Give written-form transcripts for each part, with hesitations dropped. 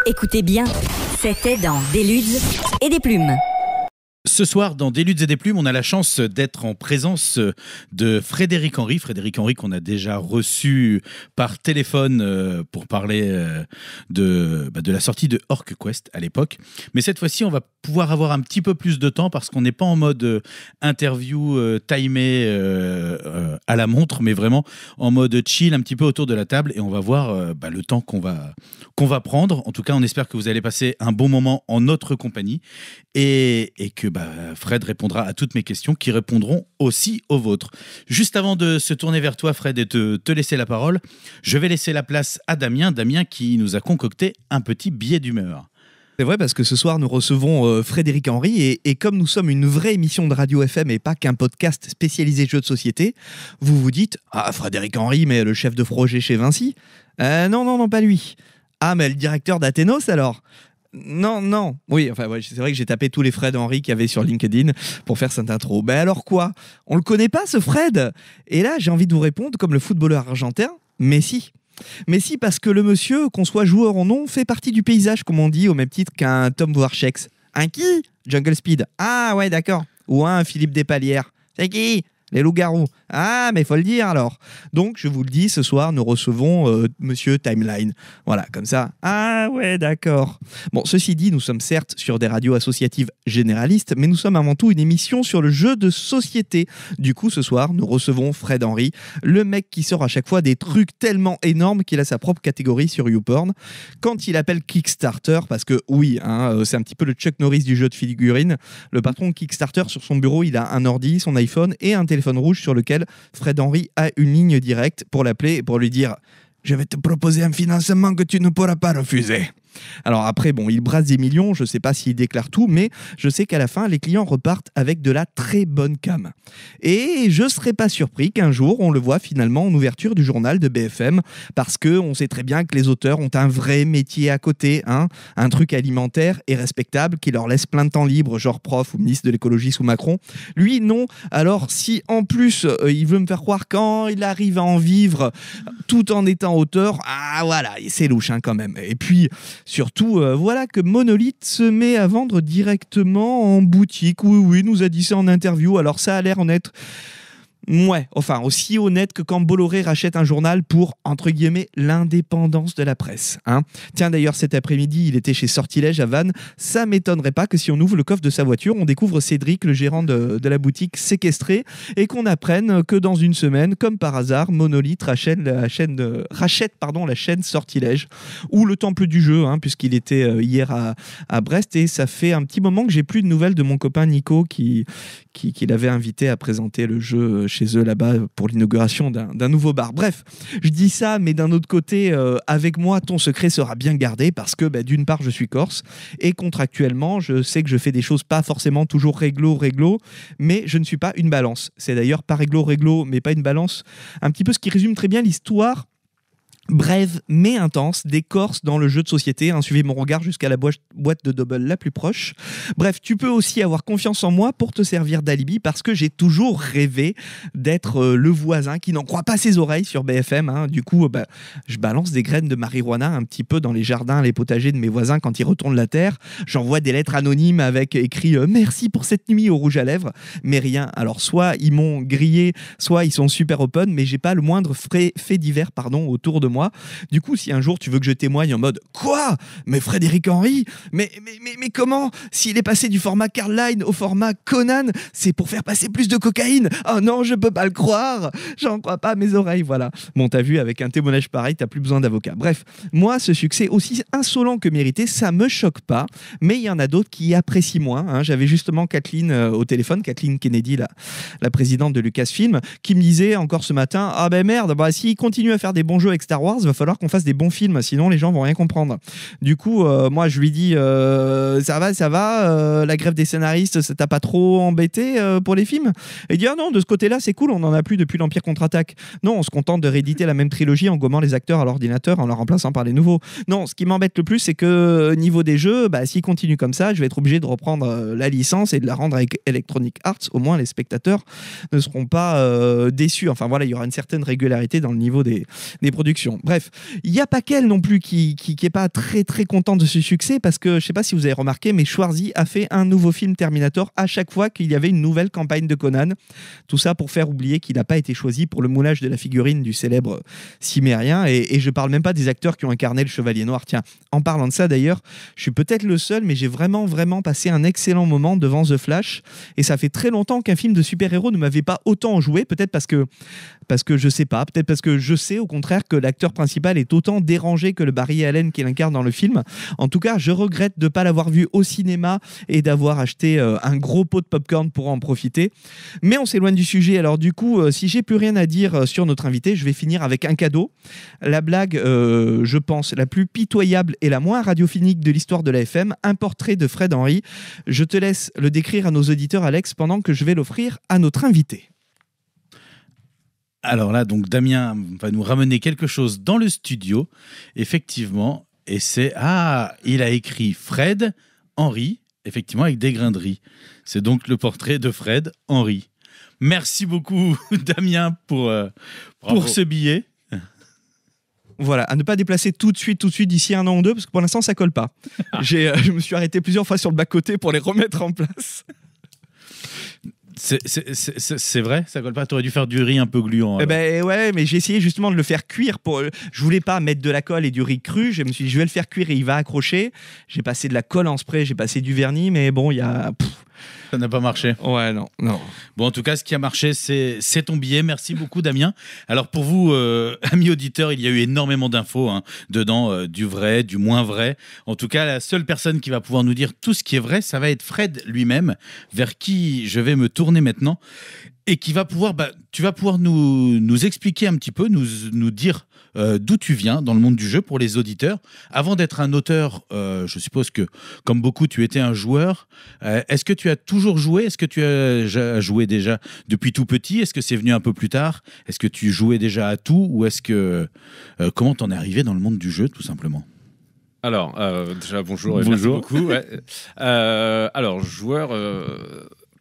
Écoutez bien, c'était dans Des Ludes et des Plumes. Ce soir, dans Des Ludes et des Plumes, on a la chance d'être en présence de Frédéric Henry. Frédéric Henry qu'on a déjà reçu par téléphone pour parler de la sortie de OrcQuest à l'époque. Mais cette fois-ci, on va pouvoir avoir un petit peu plus de temps parce qu'on n'est pas en mode interview timé à la montre, mais vraiment en mode chill, un petit peu autour de la table. Et on va voir le temps qu'on va prendre. En tout cas, on espère que vous allez passer un bon moment en notre compagnie et que Fred répondra à toutes mes questions qui répondront aussi aux vôtres. Juste avant de se tourner vers toi, Fred, et te laisser la parole, je vais laisser la place à Damien qui nous a concocté un petit billet d'humeur. C'est vrai parce que ce soir nous recevons Frédéric Henry et comme nous sommes une vraie émission de radio FM et pas qu'un podcast spécialisé jeux de société, vous vous dites « Ah, Frédéric Henry, mais le chef de projet chez Vinci ?» Non, pas lui. « Ah, mais le directeur d'Athénos alors ?» Non. Oui, c'est vrai que j'ai tapé tous les Fred Henry qu'il y avait sur LinkedIn pour faire cette intro. Ben alors quoi ? On le connaît pas ce Fred ? Et là, j'ai envie de vous répondre comme le footballeur argentin, Messi, parce que le monsieur, qu'on soit joueur ou non, fait partie du paysage, comme on dit, au même titre qu'un Tom Warchek. Un qui ? Jungle Speed. Ah ouais, d'accord. Ou un Philippe Despalières. C'est qui ? Les loups-garous. Ah, mais faut le dire alors. Donc, je vous le dis, ce soir, nous recevons Monsieur Timeline. Voilà, comme ça. Ah ouais, d'accord. Bon, ceci dit, nous sommes certes sur des radios associatives généralistes, mais nous sommes avant tout une émission sur le jeu de société. Du coup, ce soir, nous recevons Fred Henry, le mec qui sort à chaque fois des trucs tellement énormes qu'il a sa propre catégorie sur YouPorn. Quand il appelle Kickstarter, parce que oui, c'est un petit peu le Chuck Norris du jeu de figurines, le patron de Kickstarter, sur son bureau, il a un ordi, son iPhone et un téléphone rouge sur lequel Fred Henry a une ligne directe pour l'appeler et pour lui dire « Je vais te proposer un financement que tu ne pourras pas refuser ». Alors après, bon, il brasse des millions, je ne sais pas s'il déclare tout, mais je sais qu'à la fin, les clients repartent avec de la très bonne cam. Et je ne serais pas surpris qu'un jour, on le voit finalement en ouverture du journal de BFM, parce qu'on sait très bien que les auteurs ont un vrai métier à côté, un truc alimentaire et respectable qui leur laisse plein de temps libre, genre prof ou ministre de l'écologie sous Macron. Lui, non. Alors si en plus, il veut me faire croire quand il arrive à en vivre tout en étant auteur, ah voilà, c'est louche quand même. Et puis surtout, voilà que Monolith se met à vendre directement en boutique. Oui, nous a dit ça en interview. Alors ça a l'air honnête. Ouais, enfin aussi honnête que quand Bolloré rachète un journal pour, entre guillemets, l'indépendance de la presse. Tiens, d'ailleurs, cet après-midi, il était chez Sortilège à Vannes. Ça m'étonnerait pas que si on ouvre le coffre de sa voiture, on découvre Cédric, le gérant de la boutique, séquestré et qu'on apprenne que dans une semaine, comme par hasard, Monolith rachète la chaîne Sortilège ou le temple du jeu, puisqu'il était hier à Brest. Et ça fait un petit moment que j'ai plus de nouvelles de mon copain Nico qui l'avait invité à présenter le jeu chez eux là-bas pour l'inauguration d'un nouveau bar. Bref, je dis ça, mais d'un autre côté, avec moi, ton secret sera bien gardé parce que d'une part, je suis corse et contractuellement, je sais que je fais des choses pas forcément toujours réglo, mais je ne suis pas une balance. C'est d'ailleurs pas réglo, mais pas une balance. Un petit peu ce qui résume très bien l'histoire brève mais intense des Corses dans le jeu de société. Suivez mon regard jusqu'à la boîte de Double la plus proche. Bref, tu peux aussi avoir confiance en moi pour te servir d'alibi parce que j'ai toujours rêvé d'être le voisin qui n'en croit pas ses oreilles sur BFM. Du coup, je balance des graines de marijuana un petit peu dans les jardins, les potagers de mes voisins quand ils retournent la terre. J'envoie des lettres anonymes avec écrit « Merci pour cette nuit au rouge à lèvres », mais rien. Alors, soit ils m'ont grillé, soit ils sont super open, mais j'ai pas le moindre fait divers autour de moi. Du coup, si un jour tu veux que je témoigne en mode « Quoi ? Mais Frédéric Henry ? Mais comment ? S'il est passé du format Carline au format Conan, c'est pour faire passer plus de cocaïne ? Oh non, je peux pas le croire ! J'en crois pas à mes oreilles, voilà. » Bon, t'as vu, avec un témoignage pareil, t'as plus besoin d'avocat. Bref, moi, ce succès aussi insolent que mérité, ça me choque pas, mais il y en a d'autres qui apprécient moins. J'avais justement Kathleen au téléphone, Kathleen Kennedy, la présidente de Lucasfilm, qui me disait encore ce matin « Ah ben merde, s'il continue à faire des bons jeux avec Star Wars, va falloir qu'on fasse des bons films, sinon les gens vont rien comprendre. » Du coup, moi je lui dis ça va, la grève des scénaristes, ça t'a pas trop embêté pour les films ? Et il dit « Ah non, de ce côté-là, c'est cool, on en a plus depuis l'Empire contre-attaque. Non, on se contente de rééditer la même trilogie en gommant les acteurs à l'ordinateur en leur remplaçant par les nouveaux. Non, ce qui m'embête le plus, c'est que niveau des jeux, s'ils continuent comme ça, je vais être obligé de reprendre la licence et de la rendre avec Electronic Arts. Au moins, les spectateurs ne seront pas déçus. Enfin voilà, il y aura une certaine régularité dans le niveau des productions. conclusion. Bref, il y a pas qu'elle non plus qui est pas très très contente de ce succès, parce que je sais pas si vous avez remarqué, mais Schwarzy a fait un nouveau film Terminator à chaque fois qu'il y avait une nouvelle campagne de Conan. Tout ça pour faire oublier qu'il n'a pas été choisi pour le moulage de la figurine du célèbre Cimérien. Et je parle même pas des acteurs qui ont incarné le Chevalier Noir. Tiens, en parlant de ça d'ailleurs, je suis peut-être le seul, mais j'ai vraiment passé un excellent moment devant The Flash. Et ça fait très longtemps qu'un film de super-héros ne m'avait pas autant joué, peut-être parce que je sais pas, peut-être parce que je sais au contraire que l'acteur principal est autant dérangé que le Barry Allen qu'il incarne dans le film. En tout cas, je regrette de ne pas l'avoir vu au cinéma et d'avoir acheté un gros pot de popcorn pour en profiter. Mais on s'éloigne du sujet. Alors du coup, si j'ai plus rien à dire sur notre invité, je vais finir avec un cadeau. La blague, je pense, la plus pitoyable et la moins radiophonique de l'histoire de la FM, un portrait de Fred Henry. Je te laisse le décrire à nos auditeurs, Alex, pendant que je vais l'offrir à notre invité. Alors là, donc Damien va nous ramener quelque chose dans le studio, effectivement, et c'est il a écrit Fred Henry, effectivement avec des grains de riz. C'est donc le portrait de Fred Henry. Merci beaucoup Damien pour ce billet. Voilà, à ne pas déplacer tout de suite d'ici 1 an ou 2, parce que pour l'instant ça colle pas. Je me suis arrêté plusieurs fois sur le bas-côté pour les remettre en place. C'est vrai, ça colle pas. T'aurais dû faire du riz un peu gluant. Ouais, mais j'ai essayé justement de le faire cuire. Je voulais pas mettre de la colle et du riz cru. Je me suis dit, je vais le faire cuire et il va accrocher. J'ai passé de la colle en spray, j'ai passé du vernis, mais bon, il y a. Ça n'a pas marché. Ouais, non. Bon, en tout cas, ce qui a marché, c'est ton billet. Merci beaucoup, Damien. Alors, pour vous, amis auditeurs, il y a eu énormément d'infos dedans, du vrai, du moins vrai. En tout cas, la seule personne qui va pouvoir nous dire tout ce qui est vrai, ça va être Fred lui-même, vers qui je vais me tourner maintenant, et qui va pouvoir, tu vas pouvoir nous expliquer un petit peu, nous dire d'où tu viens dans le monde du jeu pour les auditeurs. Avant d'être un auteur, je suppose que, comme beaucoup, tu étais un joueur. Est-ce que tu as toujours joué ? Est-ce que tu as joué déjà depuis tout petit ? Est-ce que c'est venu un peu plus tard ? Est-ce que tu jouais déjà à tout ? Ou est-ce que... comment t'en es arrivé dans le monde du jeu, tout simplement ? Alors, déjà, bonjour et merci beaucoup. Ouais. Alors, joueur...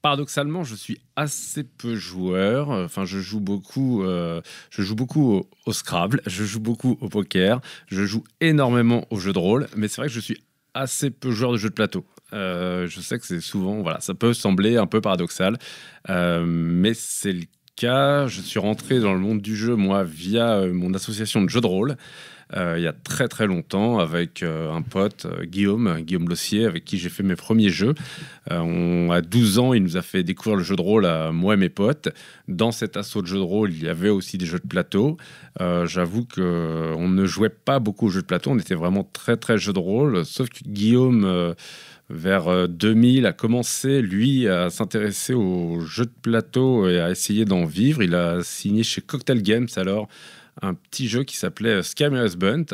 Paradoxalement, je suis assez peu joueur. Enfin, je joue beaucoup au Scrabble, je joue beaucoup au poker, je joue énormément aux jeux de rôle, mais c'est vrai que je suis assez peu joueur de jeux de plateau. Je sais que c'est souvent, ça peut sembler un peu paradoxal, mais c'est le cas. Je suis rentré dans le monde du jeu, moi, via mon association de jeux de rôle. Il y a très très longtemps avec un pote, Guillaume Lossier, avec qui j'ai fait mes premiers jeux. À 12 ans, il nous a fait découvrir le jeu de rôle à moi et mes potes. Dans cet assaut de jeux de rôle, il y avait aussi des jeux de plateau. J'avoue qu'on ne jouait pas beaucoup aux jeux de plateau, on était vraiment très très jeux de rôle, sauf que Guillaume... vers 2000, a commencé, lui, à s'intéresser aux jeux de plateau et à essayer d'en vivre. Il a signé chez Cocktail Games, alors, un petit jeu qui s'appelait Scam Husband.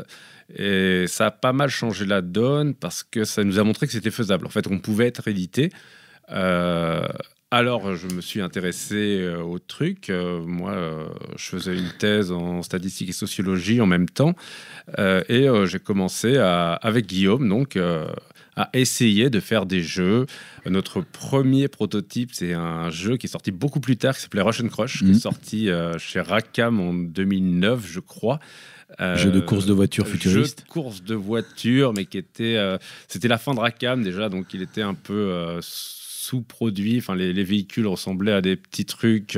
Et ça a pas mal changé la donne parce que ça nous a montré que c'était faisable. En fait, on pouvait être édité. Alors, je me suis intéressé au truc. Je faisais une thèse en statistique et sociologie en même temps. Et j'ai commencé avec Guillaume, donc... à essayer de faire des jeux. Notre premier prototype, c'est un jeu qui est sorti beaucoup plus tard, qui s'appelait Rush and Crush, qui est sorti chez Rackham en 2009, je crois. Jeu de course de voiture futuriste. Jeu de course de voiture, mais qui était... c'était la fin de Rackham déjà, donc il était un peu sous-produit. Enfin, les véhicules ressemblaient à des petits trucs...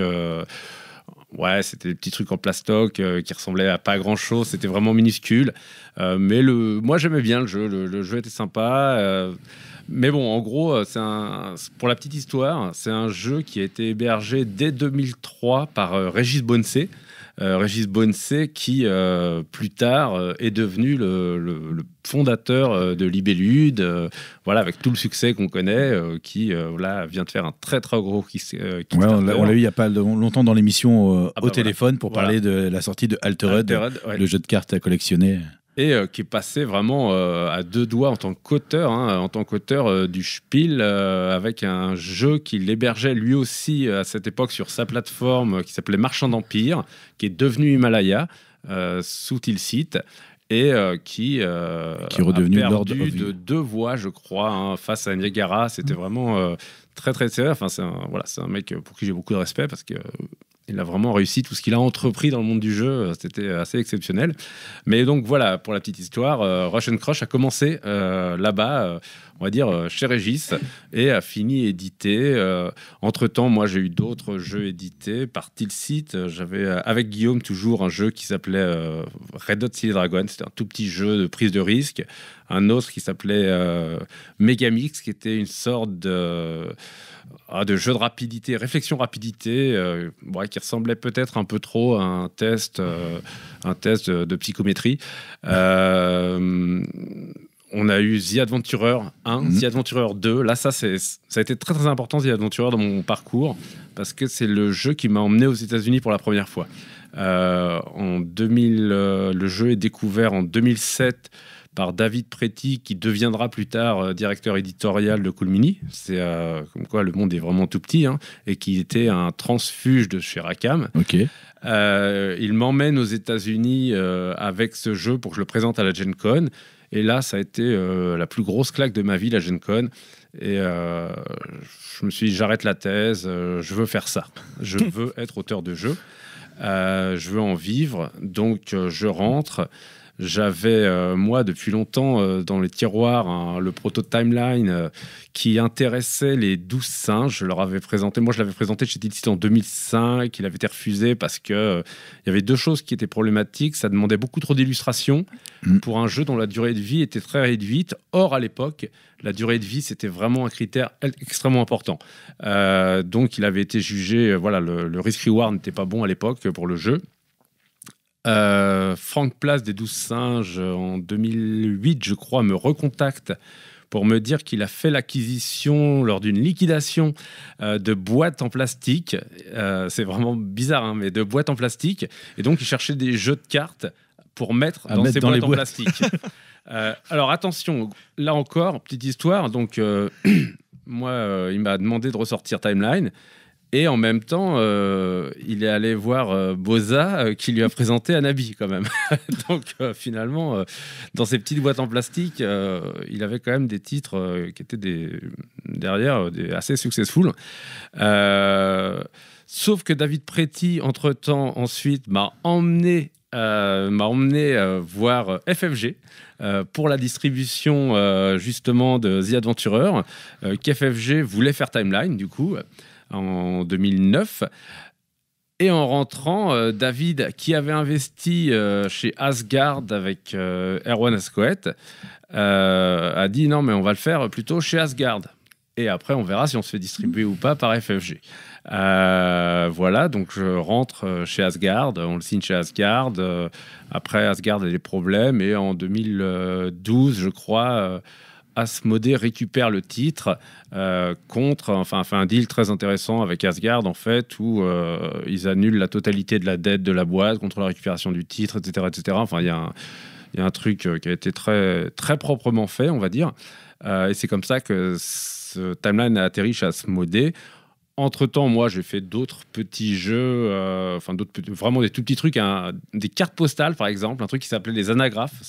Ouais, c'était des petits trucs en plastoc qui ressemblaient à pas grand-chose. C'était vraiment minuscule. Mais moi, j'aimais bien le jeu. Le jeu était sympa. Mais bon, en gros, pour la petite histoire, c'est un jeu qui a été hébergé dès 2003 par Régis Bonnecé. Régis Bonnecé qui, plus tard, est devenu le fondateur de Libellude, avec tout le succès qu'on connaît, qui vient de faire un très très gros on l'a eu il n'y a pas longtemps dans l'émission au téléphone pour parler de la sortie de Altered, le jeu de cartes à collectionner. Et qui est passé vraiment à deux doigts en tant qu'auteur, du Spiel, avec un jeu qu'il hébergeait lui aussi à cette époque sur sa plateforme qui s'appelait Marchand d'Empire, qui est devenu Himalaya, sous Tilsit, et qui est redevenu a perdu de 2 voix, je crois, face à Niagara. C'était vraiment très très serré. Enfin, c'est un mec pour qui j'ai beaucoup de respect parce que Il a vraiment réussi tout ce qu'il a entrepris dans le monde du jeu. C'était assez exceptionnel. Mais donc voilà, pour la petite histoire, Rush and Crush a commencé là-bas, on va dire chez Régis, et a fini édité. Entre-temps, moi, j'ai eu d'autres jeux édités par Tilsit. J'avais, avec Guillaume, toujours un jeu qui s'appelait Red Hot Chili Dragon. C'était un tout petit jeu de prise de risque. Un autre qui s'appelait Megamix, qui était une sorte de jeu de rapidité, réflexion rapidité, qui ressemblait peut-être un peu trop à un test de psychométrie. On a eu The Adventurer 1, The Adventurer 2. Là, ça a été très très important, The Adventurer, dans mon parcours, parce que c'est le jeu qui m'a emmené aux États-Unis pour la première fois. Le jeu est découvert en 2007 par David Preti, qui deviendra plus tard directeur éditorial de Cool Mini. C'est comme quoi le monde est vraiment tout petit, et qui était un transfuge de chez Rackham. Ok. Il m'emmène aux États-Unis avec ce jeu pour que je le présente à la Gen Con. Et là, ça a été la plus grosse claque de ma vie, la Gen Con. Et je me suis dit, j'arrête la thèse, je veux faire ça. Je veux être auteur de jeu. Je veux en vivre. Donc, je rentre. J'avais, moi, depuis longtemps, dans les tiroirs, le proto Timeline qui intéressait les 12 singes. Je leur avais présenté. Moi, je l'avais présenté chez Tilsit en 2005. Il avait été refusé parce qu'il y avait deux choses qui étaient problématiques. Ça demandait beaucoup trop d'illustrations pour un jeu dont la durée de vie était très réduite. Or, à l'époque, la durée de vie, c'était vraiment un critère extrêmement important. Donc, il avait été jugé... le risk-reward n'était pas bon à l'époque pour le jeu. Franck Place des 12 singes en 2008, je crois, me recontacte pour me dire qu'il a fait l'acquisition lors d'une liquidation de boîtes en plastique. C'est vraiment bizarre, mais de boîtes en plastique. Et donc, il cherchait des jeux de cartes pour mettre dans ces boîtes en plastique. Alors, attention, là encore, petite histoire. Donc, moi, il m'a demandé de ressortir Timeline. Et en même temps, il est allé voir Boza, qui lui a présenté Anabi, quand même. Donc, finalement, dans ces petites boîtes en plastique, il avait quand même des titres qui étaient derrière assez successful. Sauf que David Preti, entre-temps, ensuite, m'a emmené voir FFG pour la distribution, justement, de The Adventurer, qu'FFG voulait faire Timeline, du coup, en 2009. Et en rentrant, David, qui avait investi chez Asgard avec Erwan Ascoët, a dit non, mais on va le faire plutôt chez Asgard. Et après, on verra si on se fait distribuer ou pas par FFG. Voilà, donc je rentre chez Asgard, on le signe chez Asgard. Après, Asgard a des problèmes. Et en 2012, je crois... Asmodée récupère le titre fait un deal très intéressant avec Asgard, en fait, où ils annulent la totalité de la dette de la boîte contre la récupération du titre, etc. etc. Enfin, il y a un truc qui a été très, très proprement fait, on va dire. Et c'est comme ça que ce Timeline a atterri chez Asmodée. Entre-temps, moi, j'ai fait d'autres petits jeux, vraiment des tout petits trucs, des cartes postales, par exemple, un truc qui s'appelait les anagraphes.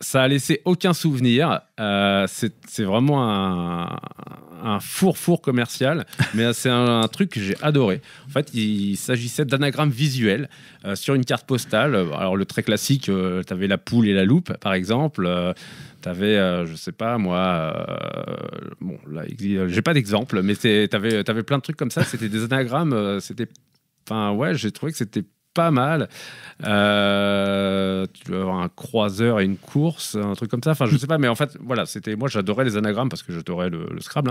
Ça a laissé aucun souvenir. C'est vraiment un four commercial, mais c'est un truc que j'ai adoré. En fait, il s'agissait d'anagrammes visuels sur une carte postale. Alors, le très classique, tu avais la poule et la loupe, par exemple. Tu avais, je sais pas, moi... bon, là, j'ai pas d'exemple, mais tu avais plein de trucs comme ça. C'était des anagrammes. J'ai trouvé que c'était pas mal. Tu dois avoir un croiseur et une course, un truc comme ça. Enfin, je sais pas, mais en fait, voilà, moi, j'adorais les anagrammes parce que j'adorais le Scrabble.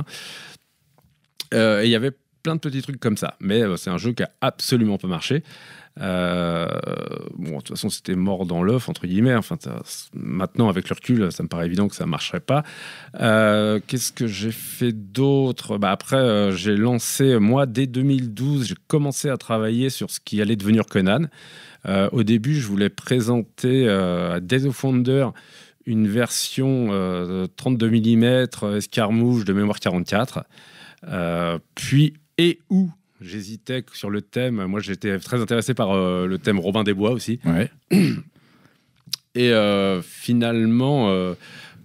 Et il y avait plein de petits trucs comme ça. Mais c'est un jeu qui a absolument pas marché. De toute façon, c'était mort dans l'œuf, entre guillemets. Enfin, maintenant, avec le recul, ça me paraît évident que ça ne marcherait pas. Qu'est-ce que j'ai fait d'autre ? Après, j'ai lancé, moi, dès 2012, j'ai commencé à travailler sur ce qui allait devenir Conan. Au début, je voulais présenter à Days of Wonder une version 32 mm escarmouche de mémoire 44. J'hésitais sur le thème. Moi, j'étais très intéressé par le thème Robin des Bois aussi. Ouais. Et finalement,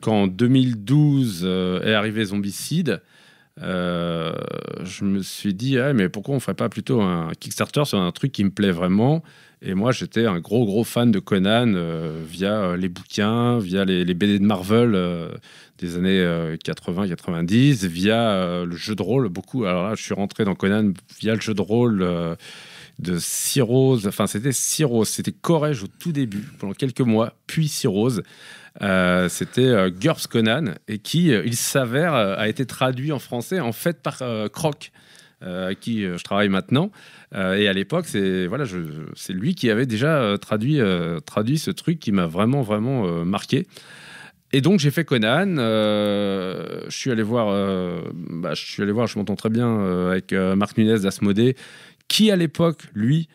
quand en 2012 est arrivé Zombicide, je me suis dit, mais pourquoi on ferait pas plutôt un Kickstarter sur un truc qui me plaît vraiment? Et moi, j'étais un gros fan de Conan via les bouquins, via les BD de Marvel des années 80-90, via le jeu de rôle, beaucoup. Alors là, je suis rentré dans Conan via le jeu de rôle de Cyrose. Enfin, c'était Cyrose, c'était Corège au tout début, pendant quelques mois, puis Cyrose. C'était GURPS Conan, et qui, il s'avère, a été traduit en français, en fait, par Croc, avec qui je travaille maintenant. Et à l'époque, c'est lui qui avait déjà traduit ce truc qui m'a vraiment marqué. Et donc j'ai fait Conan. Je suis allé voir, je m'entends très bien avec Marc Nunez d'Asmodée, qui à l'époque, lui,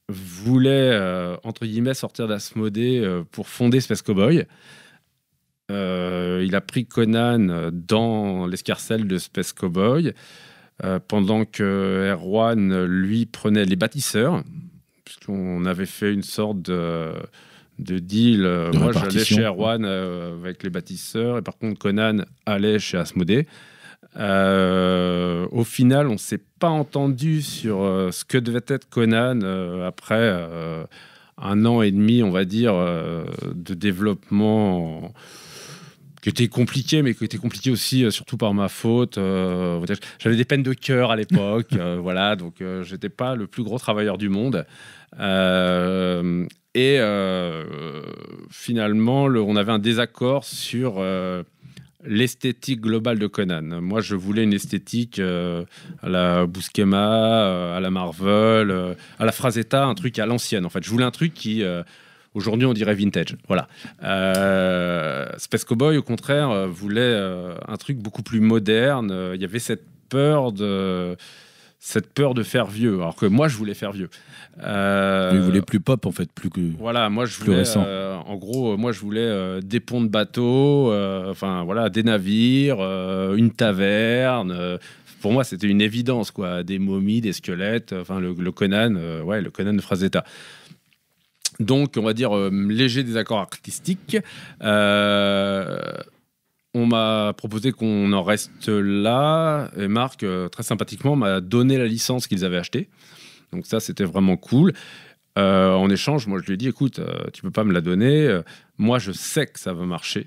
voulait entre guillemets sortir d'Asmodée pour fonder Space Cowboy. Il a pris Conan dans l'escarcelle de Space Cowboy. Pendant que Erwan, lui, prenait les bâtisseurs, puisqu'on avait fait une sorte de deal. Moi, j'allais chez Erwan avec les bâtisseurs, et par contre, Conan allait chez Asmodée. Au final, on ne s'est pas entendu sur ce que devait être Conan après 1 an et demi, on va dire, de développement qui était compliqué, mais qui était compliqué aussi, surtout par ma faute. J'avais des peines de cœur à l'époque, voilà, donc j'étais pas le plus gros travailleur du monde. Finalement, on avait un désaccord sur l'esthétique globale de Conan. Moi, je voulais une esthétique à la Buscema, à la Marvel, à la Frazetta, un truc à l'ancienne, en fait. Je voulais un truc qui... aujourd'hui, on dirait vintage. Voilà. Space Cowboy, au contraire, voulait un truc beaucoup plus moderne. Il y avait cette peur de faire vieux, alors que moi, je voulais faire vieux. Il voulait plus pop, en fait, plus que. Voilà, moi, je voulais. En gros, moi, je voulais des ponts de bateaux, des navires, une taverne. Pour moi, c'était une évidence, quoi. Des momies, des squelettes. Le Conan, le Conan de Frazetta. Donc, on va dire léger désaccord artistique. On m'a proposé qu'on en reste là. Et Marc, très sympathiquement, m'a donné la licence qu'ils avaient achetée. Donc ça, c'était vraiment cool. En échange, moi, je lui ai dit, écoute, tu peux pas me la donner. Moi, je sais que ça va marcher.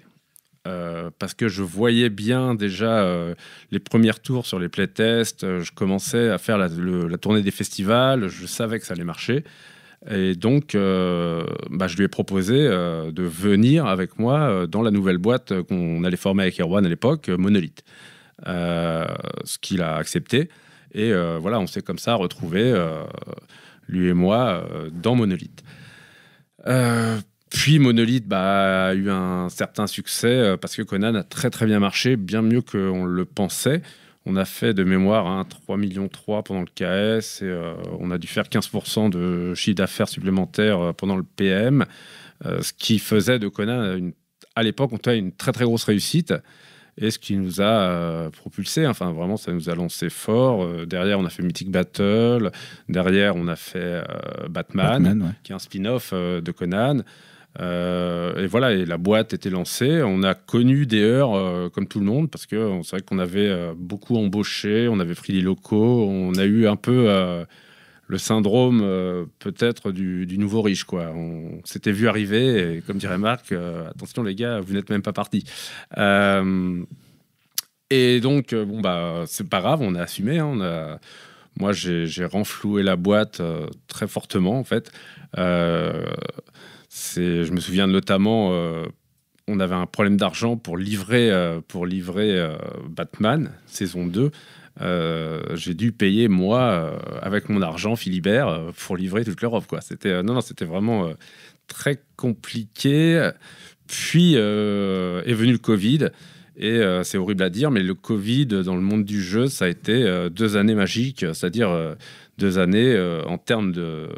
Parce que je voyais bien déjà les premiers tours sur les playtests. Je commençais à faire la tournée des festivals. Je savais que ça allait marcher. Et donc, je lui ai proposé de venir avec moi dans la nouvelle boîte qu'on allait former avec Erwan à l'époque, Monolith. Ce qu'il a accepté. Et on s'est comme ça retrouvés, lui et moi, dans Monolith. Puis Monolith a eu un certain succès parce que Conan a très très bien marché, bien mieux qu'on le pensait. On a fait de mémoire 3,3 millions pendant le KS et on a dû faire 15% de chiffre d'affaires supplémentaire pendant le PM, ce qui faisait de Conan, à l'époque, une très très grosse réussite et ce qui nous a propulsé. Enfin, vraiment, ça nous a lancé fort. Derrière, on a fait Mythic Battle. Derrière, on a fait Batman, qui est un spin-off de Conan. Et voilà, et la boîte était lancée. On a connu des heures comme tout le monde parce que c'est vrai qu'on avait beaucoup embauché, on avait pris les locaux, on a eu un peu le syndrome peut-être du nouveau riche, quoi. On s'était vu arriver et comme dirait Marc, attention les gars, vous n'êtes même pas partis. Et donc c'est pas grave, on a assumé. Moi j'ai renfloué la boîte très fortement en fait. Je me souviens notamment, on avait un problème d'argent pour livrer Batman, saison 2. J'ai dû payer, moi, avec mon argent, Philibert, pour livrer toute l'Europe, quoi. C'était vraiment très compliqué. Puis est venu le Covid. Et c'est horrible à dire, mais le Covid, dans le monde du jeu, ça a été 2 années magiques, c'est-à-dire 2 années en termes de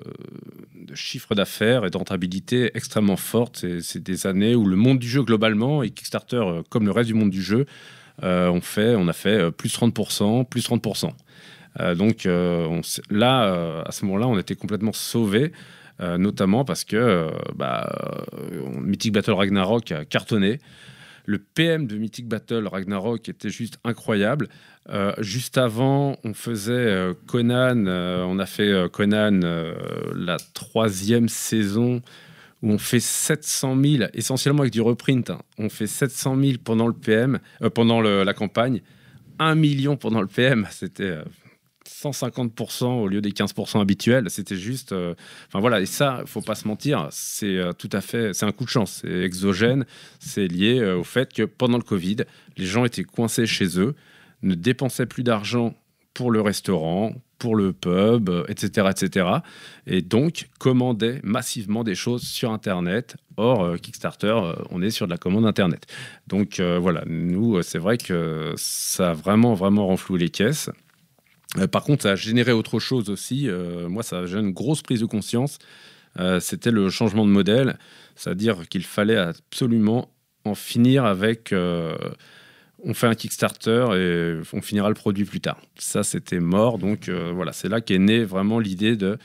chiffre d'affaires et de rentabilité extrêmement forte. C'est des années où le monde du jeu globalement, et Kickstarter, comme le reste du monde du jeu, on a fait plus 30%. Donc là, à ce moment-là, on était complètement sauvés, notamment parce que Mythic Battle Ragnarok a cartonné. Le PM de Mythic Battle Ragnarok était juste incroyable. Juste avant, on faisait Conan. On a fait Conan la 3e saison où on fait 700 000, essentiellement avec du reprint. Hein. On fait 700 000 pendant le PM, pendant la campagne, 1 million pendant le PM. C'était 150% au lieu des 15% habituels. C'était juste... Enfin voilà, et ça, faut pas se mentir, c'est tout à fait... C'est un coup de chance, c'est exogène. C'est lié au fait que pendant le Covid, les gens étaient coincés chez eux, ne dépensaient plus d'argent pour le restaurant, pour le pub, etc., etc. Et donc, commandaient massivement des choses sur Internet. Or, Kickstarter, on est sur de la commande Internet. Donc voilà, nous, c'est vrai que ça a vraiment, vraiment renfloué les caisses. Par contre, ça a généré autre chose aussi. Moi, ça a généré une grosse prise de conscience. C'était le changement de modèle. C'est-à-dire qu'il fallait absolument en finir avec... on fait un Kickstarter et on finira le produit plus tard. Ça, c'était mort. Donc voilà, c'est là qu'est née vraiment l'idée de...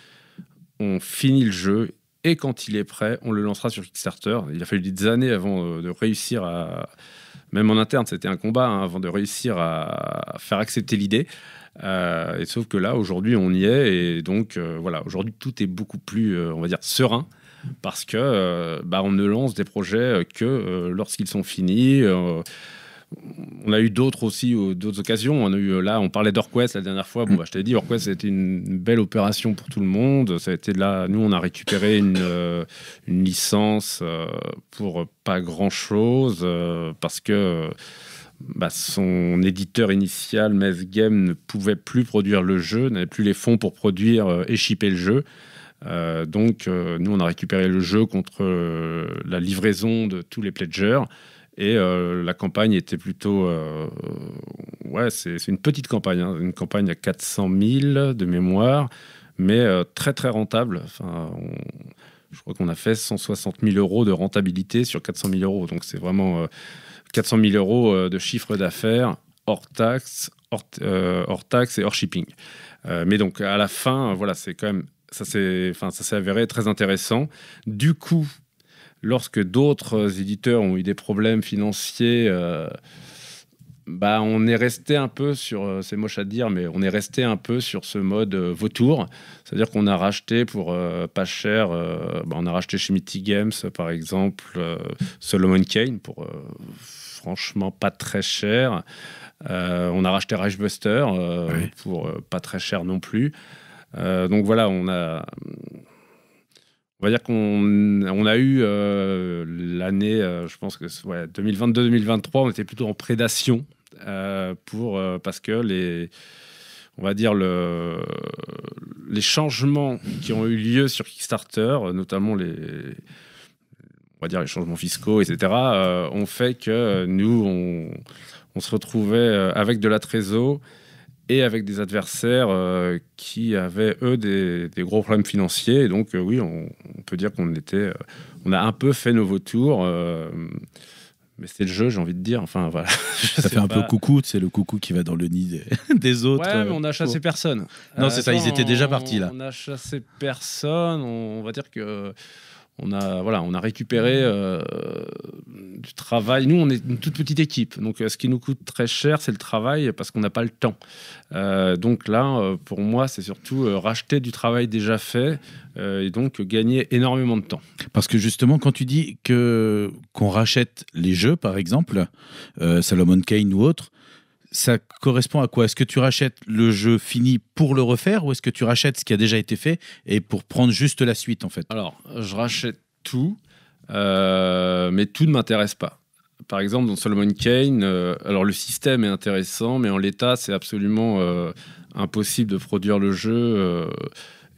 On finit le jeu et quand il est prêt, on le lancera sur Kickstarter. Il a fallu des années avant de réussir à... Même en interne, c'était un combat avant de réussir à faire accepter l'idée. Et sauf que là, aujourd'hui, on y est. Et donc, voilà, aujourd'hui, tout est beaucoup plus, on va dire, serein. Parce que on ne lance des projets que lorsqu'ils sont finis. On a eu d'autres aussi, d'autres occasions. On a eu là, on parlait d'Orquest la dernière fois. Bon, je t'avais dit, Orquest, c'était une belle opération pour tout le monde. Ça a été là. Nous, on a récupéré une licence pour pas grand-chose parce que son éditeur initial, Meth Game, ne pouvait plus produire le jeu, n'avait plus les fonds pour produire et shipper le jeu. Donc, nous, on a récupéré le jeu contre la livraison de tous les pledgers. Et la campagne était plutôt... c'est une petite campagne, hein, une campagne à 400 000 de mémoire, mais très, très rentable. Enfin, je crois qu'on a fait 160 000 euros de rentabilité sur 400 000 euros. Donc, c'est vraiment 400 000 euros de chiffre d'affaires hors taxes et hors shipping. Mais donc, à la fin, voilà, c'est quand même... Ça s'est avéré très intéressant. Du coup... Lorsque d'autres éditeurs ont eu des problèmes financiers, on est resté un peu sur, c'est moche à dire, mais on est resté un peu sur ce mode vautour. C'est-à-dire qu'on a racheté pour pas cher, on a racheté chez Mythic Games, par exemple, Solomon Kane pour franchement pas très cher. On a racheté Ragebuster pour pas très cher non plus. Donc voilà, on va dire qu'on a eu l'année, je pense que 2022-2023, on était plutôt en prédation parce que on va dire les changements qui ont eu lieu sur Kickstarter, notamment on va dire les changements fiscaux, etc., ont fait que nous, on se retrouvait avec de la trésor et avec des adversaires qui avaient, eux, des gros problèmes financiers. Et donc, oui, on peut dire qu'on a un peu fait nos vautours. Mais c'est le jeu, j'ai envie de dire. Enfin, voilà. Ça fait un peu coucou, c'est le coucou qui va dans le nid des autres. Ouais, mais on n'a chassé personne. Non, c'est ça, ils étaient déjà partis, là. On n'a chassé personne. On va dire que... On a récupéré du travail. Nous, on est une toute petite équipe. Donc, ce qui nous coûte très cher, c'est le travail parce qu'on n'a pas le temps. Donc là, pour moi, c'est surtout racheter du travail déjà fait et donc gagner énormément de temps. Parce que justement, quand tu dis qu'on rachète les jeux, par exemple, Solomon Kane ou autre, ça correspond à quoi? Est-ce que tu rachètes le jeu fini pour le refaire ou est-ce que tu rachètes ce qui a déjà été fait et pour prendre juste la suite, en fait? Alors, je rachète tout, mais tout ne m'intéresse pas. Par exemple, dans Solomon Kane, alors le système est intéressant, mais en l'état, c'est absolument impossible de produire le jeu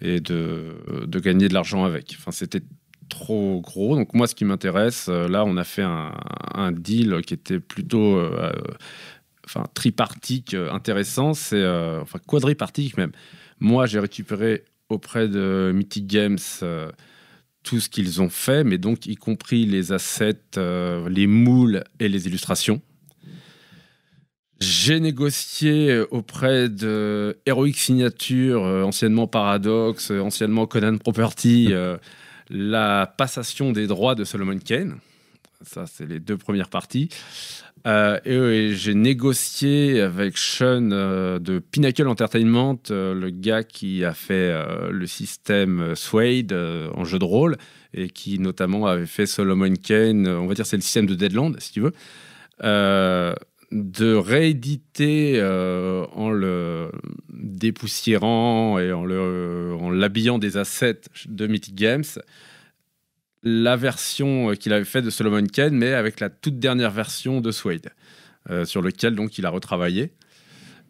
et de gagner de l'argent avec. Enfin, c'était trop gros. Donc moi, ce qui m'intéresse, là, on a fait un deal qui était plutôt... tripartique intéressant, c'est quadripartique même. Moi, j'ai récupéré auprès de Mythic Games tout ce qu'ils ont fait, mais donc y compris les assets, les moules et les illustrations. J'ai négocié auprès de Heroic Signature, anciennement Paradox, anciennement Conan Property, la passation des droits de Solomon Kane. Ça, c'est les 2 premières parties. Et j'ai négocié avec Sean de Pinnacle Entertainment, le gars qui a fait le système Suede en jeu de rôle et qui notamment avait fait Solomon Kane, on va dire c'est le système de Deadland si tu veux, de rééditer en le dépoussiérant et en l'habillant des assets de Mythic Games la version qu'il avait faite de Solomon Kane, mais avec la toute dernière version de Suede, sur lequel donc il a retravaillé.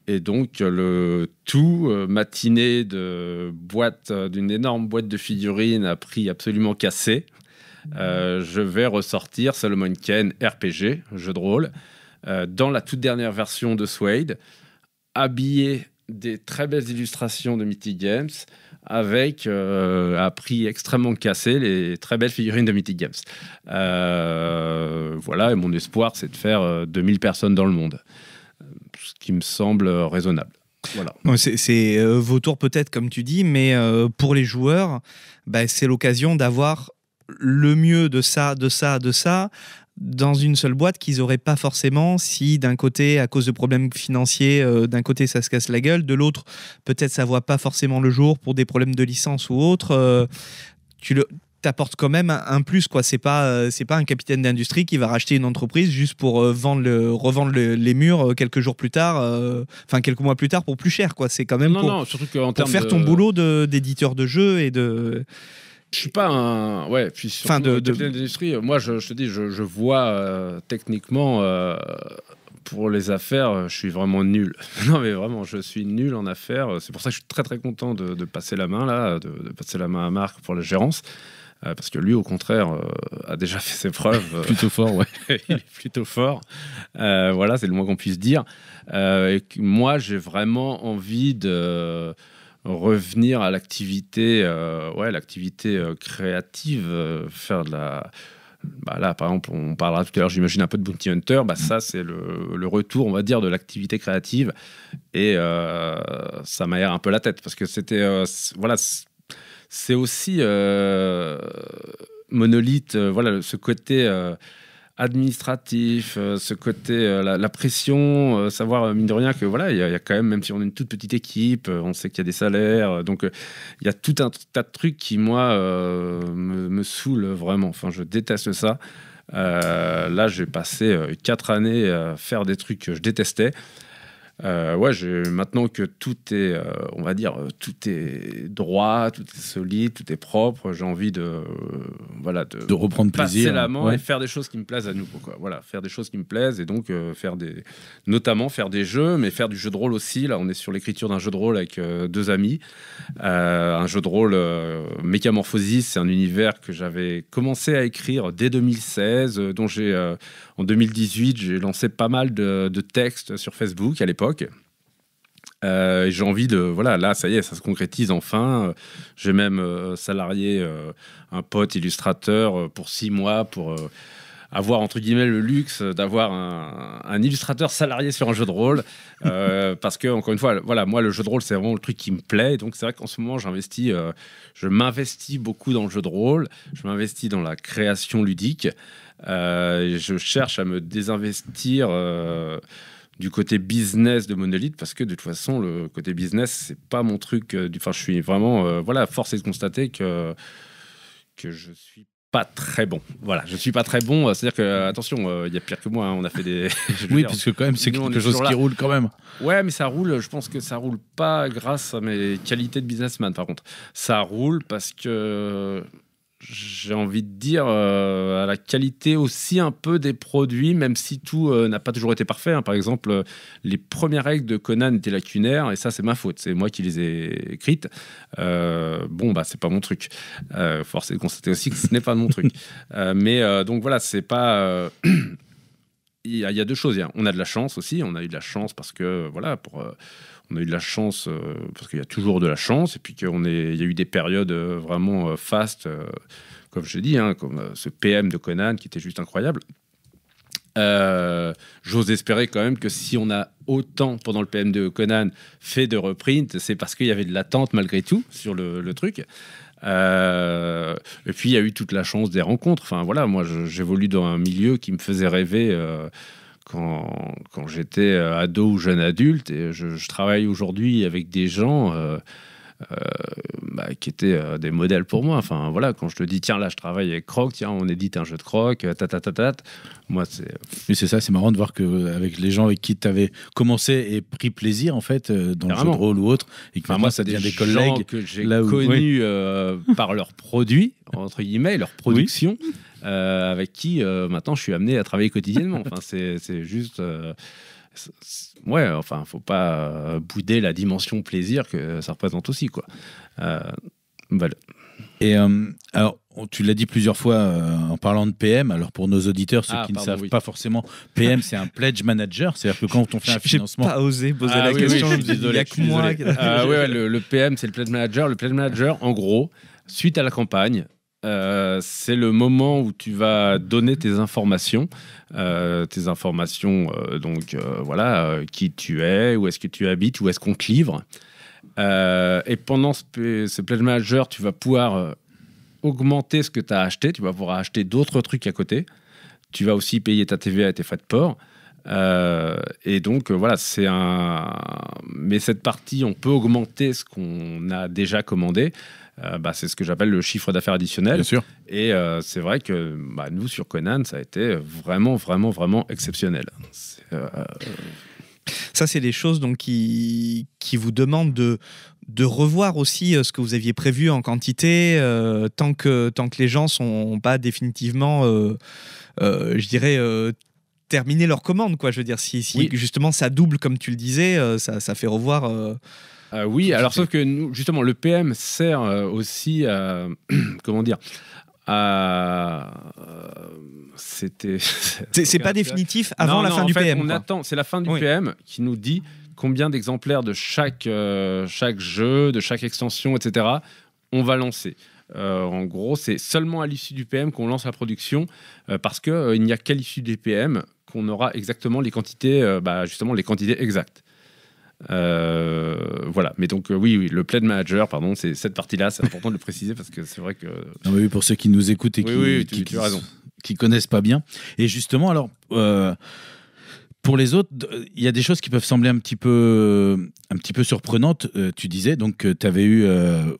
Et donc le tout matiné d'une énorme boîte de figurines à prix absolument cassé. Je vais ressortir Solomon Kane RPG, jeu de rôle, dans la toute dernière version de Suede, habillé des très belles illustrations de Mythic Games, avec, à prix extrêmement cassé, les très belles figurines de Mythic Games. Voilà, et mon espoir, c'est de faire 2000 personnes dans le monde, ce qui me semble raisonnable. Voilà. C'est vos tours peut-être, comme tu dis, mais pour les joueurs, c'est l'occasion d'avoir le mieux de ça, dans une seule boîte qu'ils n'auraient pas forcément si d'un côté, à cause de problèmes financiers, d'un côté ça se casse la gueule, de l'autre peut-être ça ne voit pas forcément le jour pour des problèmes de licence ou autre. Tu t'apportes quand même un plus, quoi. C'est pas un capitaine d'industrie qui va racheter une entreprise juste pour revendre les murs quelques jours plus tard, quelques mois plus tard pour plus cher, quoi. C'est quand même surtout qu'en pour faire ton boulot d'éditeur de jeux et de... Je suis pas un... Ouais, puis surtout, capitaine d'industrie, moi, je te dis, je vois techniquement, pour les affaires, je suis vraiment nul. Non, mais vraiment, je suis nul en affaires. C'est pour ça que je suis très, très content de passer la main, là, de passer la main à Marc pour la gérance. Parce que lui, au contraire, a déjà fait ses preuves. Plutôt fort, ouais. Il est plutôt fort. Voilà, c'est le moins qu'on puisse dire. Et moi, j'ai vraiment envie de... revenir à l'activité créative, faire de la... là, par exemple, on parlera tout à l'heure, j'imagine, un peu de Bounty Hunter. Ça, c'est le retour, on va dire, de l'activité créative. Et ça m'aère un peu la tête, parce que c'était... c'est aussi Monolith, ce côté... administratif, ce côté, la pression, savoir, mine de rien, que voilà, il y a quand même si on est une toute petite équipe, on sait qu'il y a des salaires, donc il y a tout un tas de trucs qui, moi, me saoulent vraiment. Enfin, je déteste ça. Là, j'ai passé 4 années à faire des trucs que je détestais. Maintenant que tout est, on va dire, tout est droit, tout est solide, tout est propre, j'ai envie de reprendre plaisir, passer la main et faire des choses qui me plaisent à nouveau, quoi. Voilà, faire des choses qui me plaisent et donc notamment faire des jeux, mais faire du jeu de rôle aussi. Là, on est sur l'écriture d'un jeu de rôle avec 2 amis, un jeu de rôle Métamorphosis. C'est un univers que j'avais commencé à écrire dès 2016, dont en 2018, j'ai lancé pas mal de textes sur Facebook à l'époque. J'ai envie de... là, ça y est, ça se concrétise enfin. J'ai même salarié un pote illustrateur pour 6 mois pour avoir, entre guillemets, le luxe d'avoir un illustrateur salarié sur un jeu de rôle. Parce que, encore une fois, moi, le jeu de rôle, c'est vraiment le truc qui me plaît. Et donc, c'est vrai qu'en ce moment, je m'investis beaucoup dans le jeu de rôle. Je m'investis dans la création ludique. Je cherche à me désinvestir du côté business de Monolith, parce que de toute façon, le côté business, c'est pas mon truc. Je suis vraiment... force est de constater que je suis pas très bon. Voilà, je suis pas très bon. C'est-à-dire que, attention, il y a pire que moi. On a fait des... Oui, parce que quand même, c'est quelque chose qui roule quand même. Ouais, mais ça roule. Je pense que ça roule pas grâce à mes qualités de businessman, par contre. Ça roule parce que... j'ai envie de dire à la qualité aussi un peu des produits, même si tout n'a pas toujours été parfait, hein. Par exemple, les premières règles de Conan étaient lacunaires, et ça, c'est ma faute, c'est moi qui les ai écrites. C'est pas mon truc. Force est de constater aussi que ce n'est pas mon truc. Donc voilà, c'est pas... Il y a 2 choses. On a de la chance aussi. On a eu de la chance parce que, on a eu de la chance parce qu'il y a toujours de la chance, et puis il y a eu des périodes vraiment fastes, comme je dis, comme ce PM de Conan qui était juste incroyable. J'ose espérer quand même que si on a autant, pendant le PM de Conan, fait de reprint, c'est parce qu'il y avait de l'attente malgré tout sur le truc. Et puis il y a eu toute la chance des rencontres. Enfin voilà, moi j'évolue dans un milieu qui me faisait rêver quand j'étais ado ou jeune adulte, et je travaille aujourd'hui avec des gens qui étaient des modèles pour moi. Enfin voilà, quand je te dis tiens là je travaille avec Croc, tiens on édite un jeu de Croc, moi c'est... Oui, c'est ça, c'est marrant de voir qu'avec les gens avec qui tu avais commencé et pris plaisir en fait dans le jeu de rôle ou autre, et que moi ça devient des collègues que j'ai connus par leurs produits, entre guillemets, leur production, avec qui maintenant je suis amené à travailler quotidiennement. Enfin c'est juste... ouais, enfin, faut pas bouder la dimension plaisir que ça représente aussi, quoi. Voilà. Et alors, tu l'as dit plusieurs fois en parlant de PM. Alors, pour nos auditeurs, ceux qui ne savent pas forcément, PM, c'est un pledge manager. C'est-à-dire que quand on fait un financement... J'ai pas osé poser la question. Il y a que moi. Le PM, c'est le pledge manager. Le pledge manager, en gros, suite à la campagne, c'est le moment où tu vas donner tes informations, qui tu es, où est-ce que tu habites, où est-ce qu'on te livre. Et pendant ce pledge manager, tu vas pouvoir augmenter ce que tu as acheté, tu vas pouvoir acheter d'autres trucs à côté, tu vas aussi payer ta TVA et tes frais de port. Et donc voilà, mais cette partie, on peut augmenter ce qu'on a déjà commandé. C'est ce que j'appelle le chiffre d'affaires additionnel. Bien sûr. Et c'est vrai que nous, sur Conan, ça a été vraiment, vraiment, vraiment exceptionnel. Ça, c'est des choses donc, qui vous demandent de revoir aussi ce que vous aviez prévu en quantité, tant que les gens ne sont pas définitivement, je dirais... terminer leur commande, quoi. Je veux dire, si oui. Justement ça double comme tu le disais, ça fait revoir. Oui, alors sauf que nous, justement, le PM sert aussi à comment dire. C'est pas définitif avant la fin du PM. On attend, c'est la fin du PM qui nous dit combien d'exemplaires de chaque jeu, de chaque extension, etc. on va lancer. En gros, c'est seulement à l'issue du PM qu'on lance la production parce qu'il n'y a qu'à l'issue du PM qu'on aura exactement les quantités, justement les quantités exactes. Voilà, mais donc oui, le pledge manager, pardon, c'est cette partie-là, c'est important de le préciser parce que c'est vrai que... Non, mais oui, pour ceux qui nous écoutent et tu as raison. Qui connaissent pas bien. Et justement, alors... pour les autres, il y a des choses qui peuvent sembler un petit peu surprenantes. Tu disais donc que tu avais eu,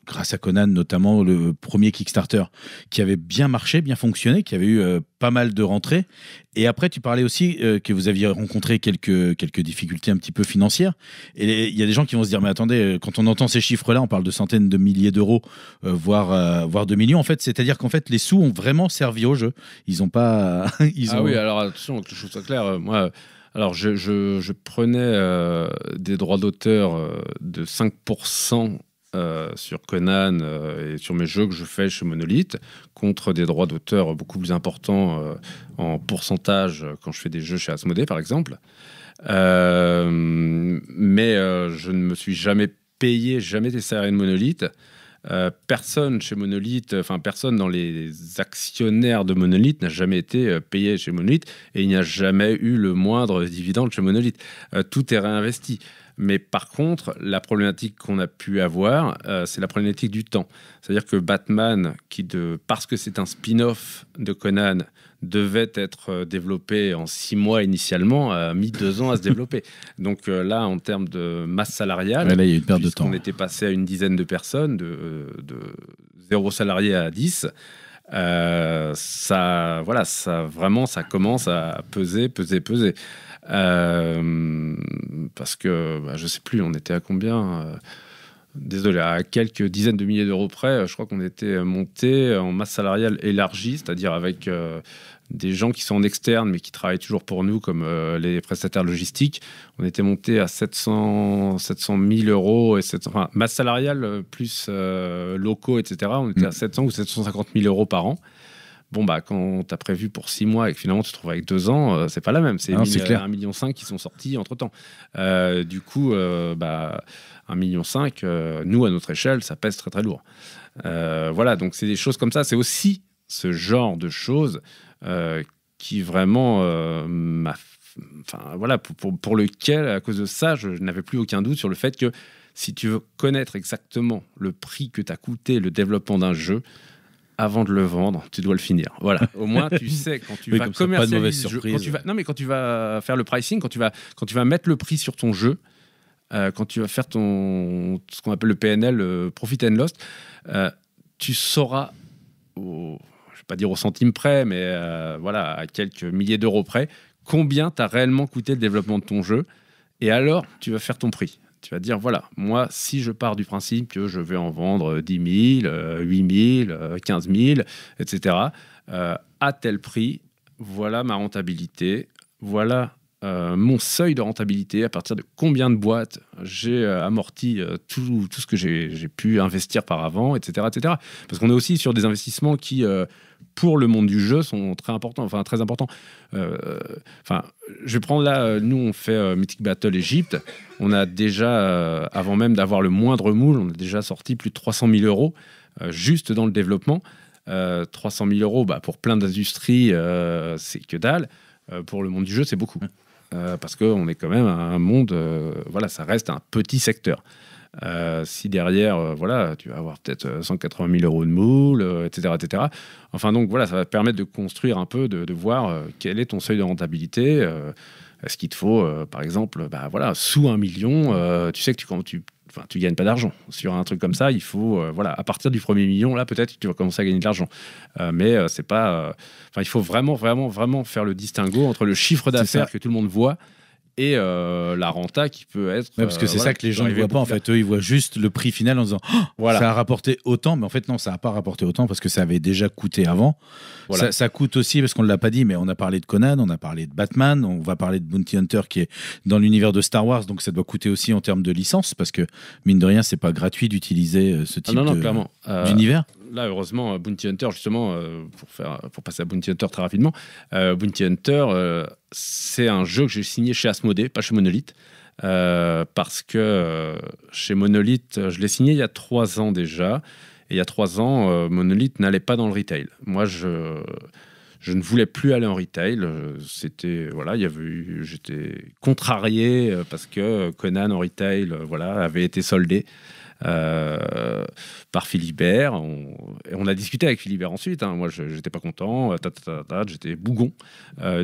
grâce à Conan notamment, le premier Kickstarter qui avait bien marché, bien fonctionné, qui avait eu pas mal de rentrées. Et après, tu parlais aussi que vous aviez rencontré quelques difficultés un petit peu financières. Et il y a des gens qui vont se dire, mais attendez, quand on entend ces chiffres-là, on parle de centaines de milliers d'euros, voire de millions. En fait, c'est-à-dire qu'en fait, les sous ont vraiment servi au jeu. Ils n'ont pas... oui, alors attention, que je trouve ça clair. Moi... Alors, je prenais des droits d'auteur de 5% sur Conan et sur mes jeux que je fais chez Monolith, contre des droits d'auteur beaucoup plus importants en pourcentage quand je fais des jeux chez Asmodée, par exemple. Mais je ne me suis jamais payé, jamais des salariés de Monolith. Personne chez Monolith, personne dans les actionnaires de Monolith n'a jamais été payé chez Monolith et il n'y a jamais eu le moindre dividende chez Monolith. Tout est réinvesti. Mais par contre, la problématique qu'on a pu avoir, c'est la problématique du temps. C'est-à-dire que Batman, parce que c'est un spin-off de Conan, devait être développé en 6 mois initialement, a mis 2 ans à se développer. Donc là, en termes de masse salariale, là, il y a une perte de temps. On était passé à une dizaine de personnes, de 0 salarié à 10. Ça commence à peser. Parce que je sais plus, on était à combien désolé, à quelques dizaines de milliers d'euros près. Je crois qu'on était monté en masse salariale élargie, c'est-à-dire avec des gens qui sont en externe mais qui travaillent toujours pour nous, comme les prestataires logistiques. On était monté à 700 000 euros, masse salariale plus locaux, etc. On était à 700 ou 750 000 euros par an. Bon, quand tu as prévu pour 6 mois et que finalement tu te trouves avec 2 ans, c'est pas la même. C'est 1,5 million qui sont sortis entre-temps. Du coup, 1,5 million, nous, à notre échelle, ça pèse très, très lourd. Voilà, donc c'est des choses comme ça. C'est aussi ce genre de choses qui vraiment pour lequel, à cause de ça, je n'avais plus aucun doute sur le fait que si tu veux connaître exactement le prix que t'a coûté le développement d'un jeu, avant de le vendre, tu dois le finir. Voilà. Au moins, tu sais quand tu vas commercialiser le jeu, quand tu vas faire le pricing, quand tu vas mettre le prix sur ton jeu, quand tu vas faire ce qu'on appelle le PNL, Profit and Loss, tu sauras, je ne vais pas dire au centime près, mais voilà, à quelques milliers d'euros près, combien t'as réellement coûté le développement de ton jeu. Et alors, tu vas faire ton prix. Tu vas dire, voilà, moi, si je pars du principe que je vais en vendre 10 000, 8 000, 15 000, etc., à tel prix, voilà ma rentabilité, voilà mon seuil de rentabilité, à partir de combien de boîtes j'ai amorti tout ce que j'ai pu investir par avant, etc., etc. Parce qu'on est aussi sur des investissements qui, pour le monde du jeu, sont très importants. Je vais prendre là, nous on fait Mythic Battle Egypte, on a déjà, avant même d'avoir le moindre moule, on a déjà sorti plus de 300 000 euros juste dans le développement. 300 000 euros, pour plein d'industries, c'est que dalle. Pour le monde du jeu, c'est beaucoup. Parce qu'on est quand même un monde, ça reste un petit secteur. Si derrière, tu vas avoir peut-être 180 000 euros de moule, etc., etc. Enfin, donc voilà, ça va te permettre de construire un peu, de voir quel est ton seuil de rentabilité. Est-ce qu'il te faut, par exemple, sous 1 million, tu sais que tu gagnes pas d'argent. Sur un truc comme ça, il faut, à partir du premier million, là, peut-être que tu vas commencer à gagner de l'argent. Mais c'est pas... il faut vraiment, vraiment, vraiment faire le distinguo entre le chiffre d'affaires que tout le monde voit et la renta qui peut être... Ouais, parce que c'est ça que les gens ne voient pas. En fait, eux, ils voient juste le prix final en disant ça a rapporté autant. Mais en fait, non, ça n'a pas rapporté autant parce que ça avait déjà coûté avant. Voilà. Ça coûte aussi, parce qu'on ne l'a pas dit, mais on a parlé de Conan, on a parlé de Batman, on va parler de Bounty Hunter qui est dans l'univers de Star Wars. Donc ça doit coûter aussi en termes de licence parce que, mine de rien, c'est pas gratuit d'utiliser ce type d'univers. Là, heureusement, Bounty Hunter, justement, pour passer à Bounty Hunter très rapidement, Bounty Hunter, c'est un jeu que j'ai signé chez Asmodée, pas chez Monolith, parce que chez Monolith, je l'ai signé il y a 3 ans déjà, et il y a 3 ans, Monolith n'allait pas dans le retail. Moi, je ne voulais plus aller en retail. J'étais contrarié parce que Conan en retail, avait été soldé. Par Philibert, on a discuté avec Philibert ensuite. Moi, j'étais pas content, j'étais bougon.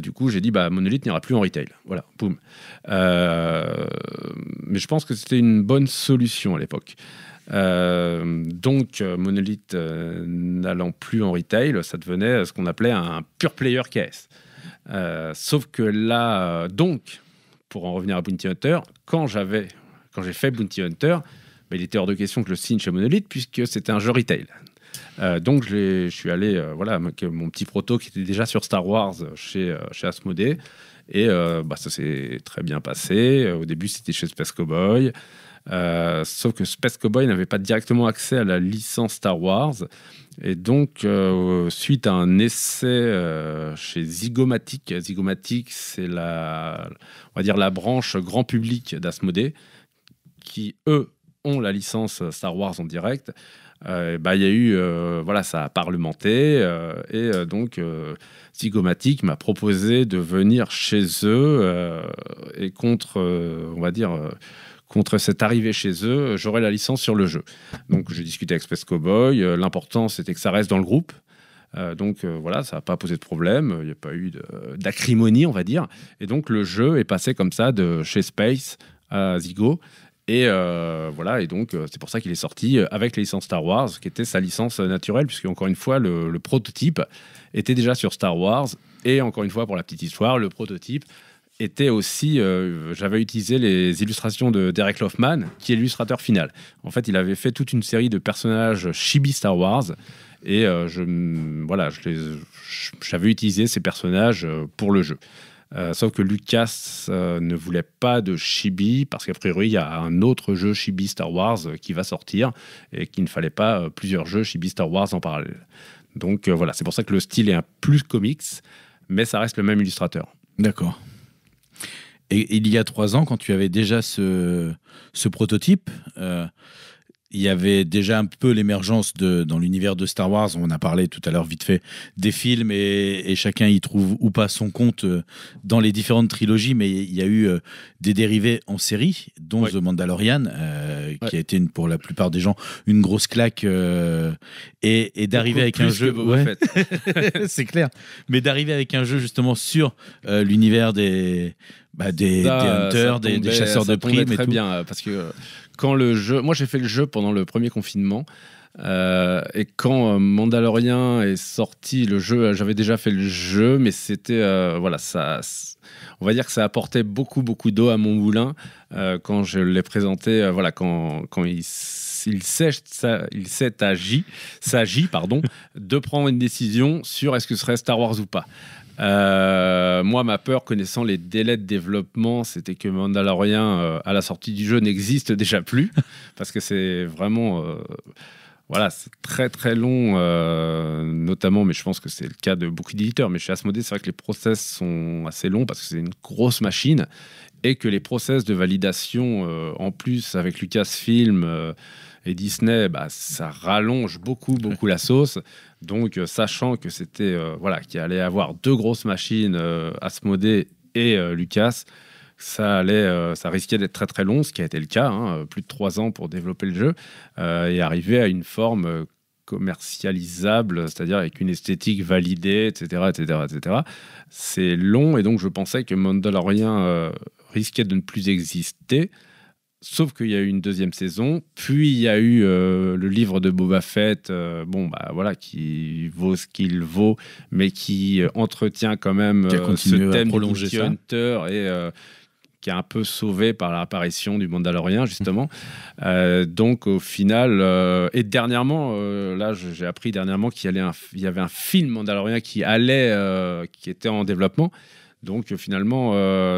Du coup, j'ai dit Monolith n'ira plus en retail. Voilà, boum. Mais je pense que c'était une bonne solution à l'époque. Donc, Monolith n'allant plus en retail, ça devenait ce qu'on appelait un pure player KS. Sauf que là, donc, pour en revenir à Bounty Hunter, quand j'ai fait Bounty Hunter, il était hors de question que je le signe chez Monolith puisque c'était un jeu retail. Donc je suis allé avec mon petit proto qui était déjà sur Star Wars chez Asmodée et ça s'est très bien passé. Au début c'était chez Space Cowboy, sauf que Space Cowboy n'avait pas directement accès à la licence Star Wars et donc suite à un essai chez Zygomatic, c'est la branche grand public d'Asmodée qui eux ont la licence Star Wars en direct, il y a eu, ça a parlementé, et donc Zygomatic m'a proposé de venir chez eux, et contre cette arrivée chez eux, j'aurais la licence sur le jeu. Donc j'ai discuté avec Space Cowboy, l'important c'était que ça reste dans le groupe, ça n'a pas posé de problème, il n'y a pas eu d'acrimonie, on va dire, et donc le jeu est passé comme ça de chez Space à Zygo. Et donc c'est pour ça qu'il est sorti avec la licence Star Wars, qui était sa licence naturelle, puisque encore une fois le prototype était déjà sur Star Wars, et encore une fois pour la petite histoire, le prototype était aussi, j'avais utilisé les illustrations de Derek Loffman, qui est l'illustrateur final. En fait, il avait fait toute une série de personnages chibi Star Wars, et j'avais utilisé ces personnages pour le jeu. Sauf que Lucas ne voulait pas de chibi parce qu'a priori il y a un autre jeu chibi Star Wars qui va sortir et qu'il ne fallait pas plusieurs jeux chibi Star Wars en parallèle. Donc c'est pour ça que le style est un plus comics, mais ça reste le même illustrateur. D'accord. Et il y a 3 ans, quand tu avais déjà ce prototype, il y avait déjà un peu l'émergence dans l'univers de Star Wars. On a parlé tout à l'heure vite fait des films et chacun y trouve ou pas son compte dans les différentes trilogies, mais il y a eu des dérivés en série, dont The Mandalorian, qui a été pour la plupart des gens une grosse claque, et d'arriver avec un jeu. C'est clair, mais d'arriver avec un jeu justement sur l'univers des hunters, des chasseurs de primes. Très bien, parce que quand le jeu, moi j'ai fait le jeu pendant le premier confinement, et quand Mandalorian est sorti, le jeu, j'avais déjà fait le jeu, mais c'était ça, on va dire que ça apportait beaucoup d'eau à mon moulin quand je l'ai présenté, quand il s'agit de prendre une décision sur est-ce que ce serait Star Wars ou pas. Moi, ma peur, connaissant les délais de développement, c'était que Mandalorian, à la sortie du jeu, n'existe déjà plus, parce que c'est vraiment... c'est très très long, notamment, mais je pense que c'est le cas de beaucoup d'éditeurs. Mais chez Asmodée, c'est vrai que les process sont assez longs, parce que c'est une grosse machine, et que les process de validation, en plus, avec Lucasfilm et Disney, ça rallonge beaucoup la sauce. Donc, sachant que c'était qu'il allait avoir deux grosses machines, Asmodée et Lucas, ça risquait d'être très très long, ce qui a été le cas, plus de 3 ans pour développer le jeu, et arriver à une forme commercialisable, c'est-à-dire avec une esthétique validée, etc. C'est long, et donc je pensais que Mandalorian risquait de ne plus exister. Sauf qu'il y a eu une deuxième saison, puis il y a eu le livre de Boba Fett, qui vaut ce qu'il vaut, mais qui entretient quand même ce thème du Bounty Hunter, et qui est un peu sauvé par l'apparition du Mandalorian, justement. Donc au final, et dernièrement, j'ai appris dernièrement qu'il y avait un film Mandalorian qui était en développement. Donc finalement,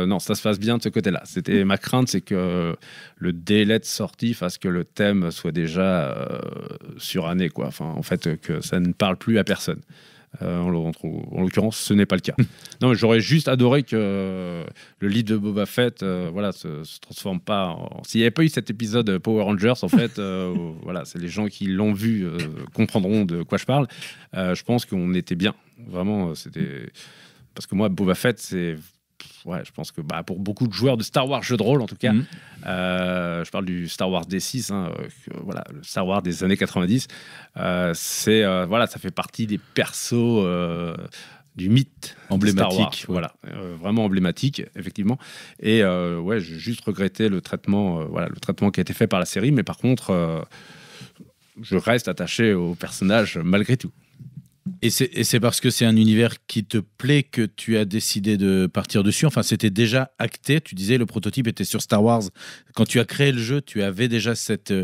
non, ça se passe bien de ce côté-là. C'était ma crainte, c'est que le délai de sortie fasse que le thème soit déjà suranné, quoi. Enfin, en fait, que ça ne parle plus à personne. En l'occurrence, ce n'est pas le cas. Non, mais j'aurais juste adoré que le livre de Boba Fett, se transforme pas. S'il n'y avait pas eu cet épisode Power Rangers, en fait, c'est les gens qui l'ont vu comprendront de quoi je parle. Je pense qu'on était bien. Vraiment, c'était. Parce que moi, Boba Fett, je pense que pour beaucoup de joueurs de Star Wars jeu de rôle, en tout cas, je parle du Star Wars D6, le Star Wars des années 90, ça fait partie des persos du mythe emblématique, vraiment emblématique, effectivement. Et j'ai juste regretté le traitement qui a été fait par la série, mais par contre, je reste attaché au personnage malgré tout. Et c'est parce que c'est un univers qui te plaît que tu as décidé de partir dessus. Enfin, c'était déjà acté. Tu disais le prototype était sur Star Wars. Quand tu as créé le jeu, tu avais déjà cette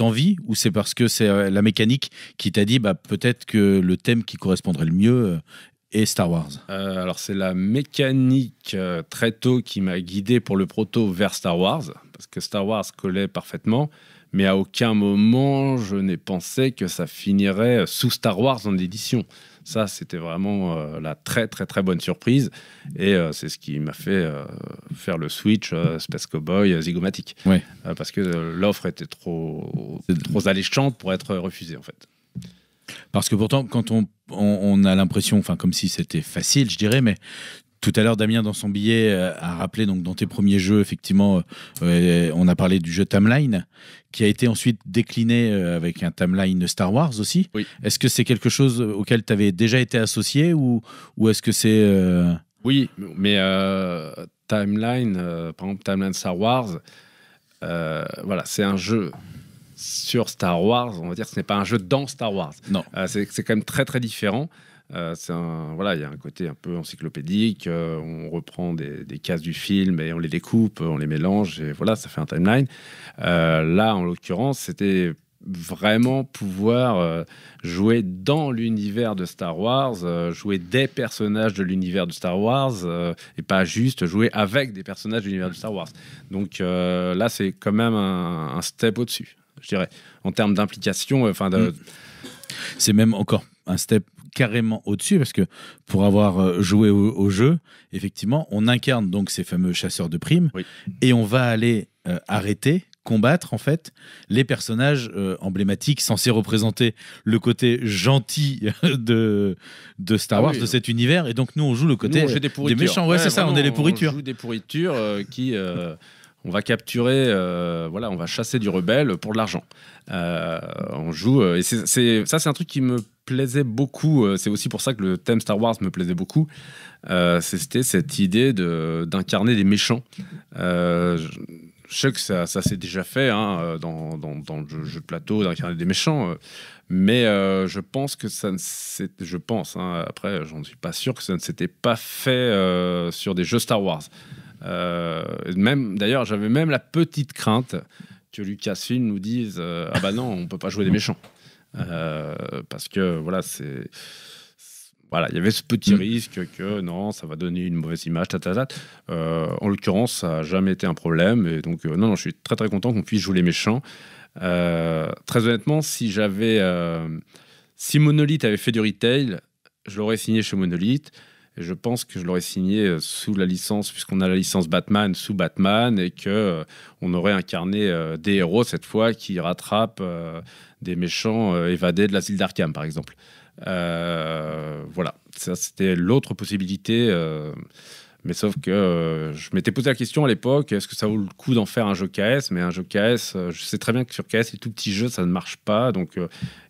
envie, ou c'est parce que c'est la mécanique qui t'a dit peut-être que le thème qui correspondrait le mieux est Star Wars? Alors, c'est la mécanique très tôt qui m'a guidé pour le proto vers Star Wars, parce que Star Wars collait parfaitement. Mais à aucun moment, je n'ai pensé que ça finirait sous Star Wars en édition. Ça, c'était vraiment la très, très, très bonne surprise. Et c'est ce qui m'a fait faire le switch Space Cowboy Zygomatic. Ouais. Parce que l'offre était trop alléchante pour être refusée, en fait. Parce que pourtant, quand on a l'impression, comme si c'était facile, je dirais, mais... Tout à l'heure, Damien, dans son billet, a rappelé, donc, dans tes premiers jeux, effectivement, on a parlé du jeu Timeline, qui a été ensuite décliné avec un timeline Star Wars aussi. Oui. Est-ce que c'est quelque chose auquel tu avais déjà été associé, ou est-ce que c'est... Oui, mais Timeline, par exemple, Timeline Star Wars, c'est un jeu sur Star Wars, on va dire que ce n'est pas un jeu dans Star Wars. Non. C'est quand même très, très différent. Il y a un côté un peu encyclopédique, on reprend des cases du film et on les découpe, on les mélange, et ça fait un timeline. Là, en l'occurrence, c'était vraiment pouvoir jouer dans l'univers de Star Wars, jouer des personnages de l'univers de Star Wars, et pas juste jouer avec des personnages de l'univers de Star Wars. Donc là, c'est quand même un step au-dessus, je dirais, en termes d'implication. C'est même encore un step carrément au-dessus, parce que pour avoir joué au jeu, effectivement, on incarne donc ces fameux chasseurs de primes, et on va aller arrêter combattre en fait les personnages emblématiques censés représenter le côté gentil de Star Wars, de cet univers, et donc nous on joue le côté des méchants. Ouais, c'est ça, on est les pourritures. On joue des pourritures qui on va capturer, on va chasser du rebelle pour de l'argent. On joue, et c'est un truc qui me plaisait beaucoup. C'est aussi pour ça que le thème Star Wars me plaisait beaucoup. C'était cette idée d'incarner des méchants. Je sais que ça s'est déjà fait dans le jeu de plateau, d'incarner des méchants, mais je pense que ça ne s'était, après j'en suis pas sûr, que ça ne s'était pas fait sur des jeux Star Wars. D'ailleurs, j'avais même la petite crainte que Lucasfilm nous dise ah bah non, on peut pas jouer des méchants, parce que il y avait ce petit risque que non, ça va donner une mauvaise image, en l'occurrence, ça n'a jamais été un problème, et donc non, je suis très très content qu'on puisse jouer les méchants. Très honnêtement, si Monolith avait fait du retail, je l'aurais signé chez Monolith. Et je pense que je l'aurais signé sous la licence, puisqu'on a la licence Batman sous Batman, et qu'on aurait incarné des héros cette fois qui rattrapent des méchants évadés de l'asile d'Arkham, par exemple. Voilà, ça c'était l'autre possibilité. Mais sauf que je m'étais posé la question à l'époque, est-ce que ça vaut le coup d'en faire un jeu KS? Mais un jeu KS, je sais très bien que sur KS, les tout petits jeux, ça ne marche pas. Donc,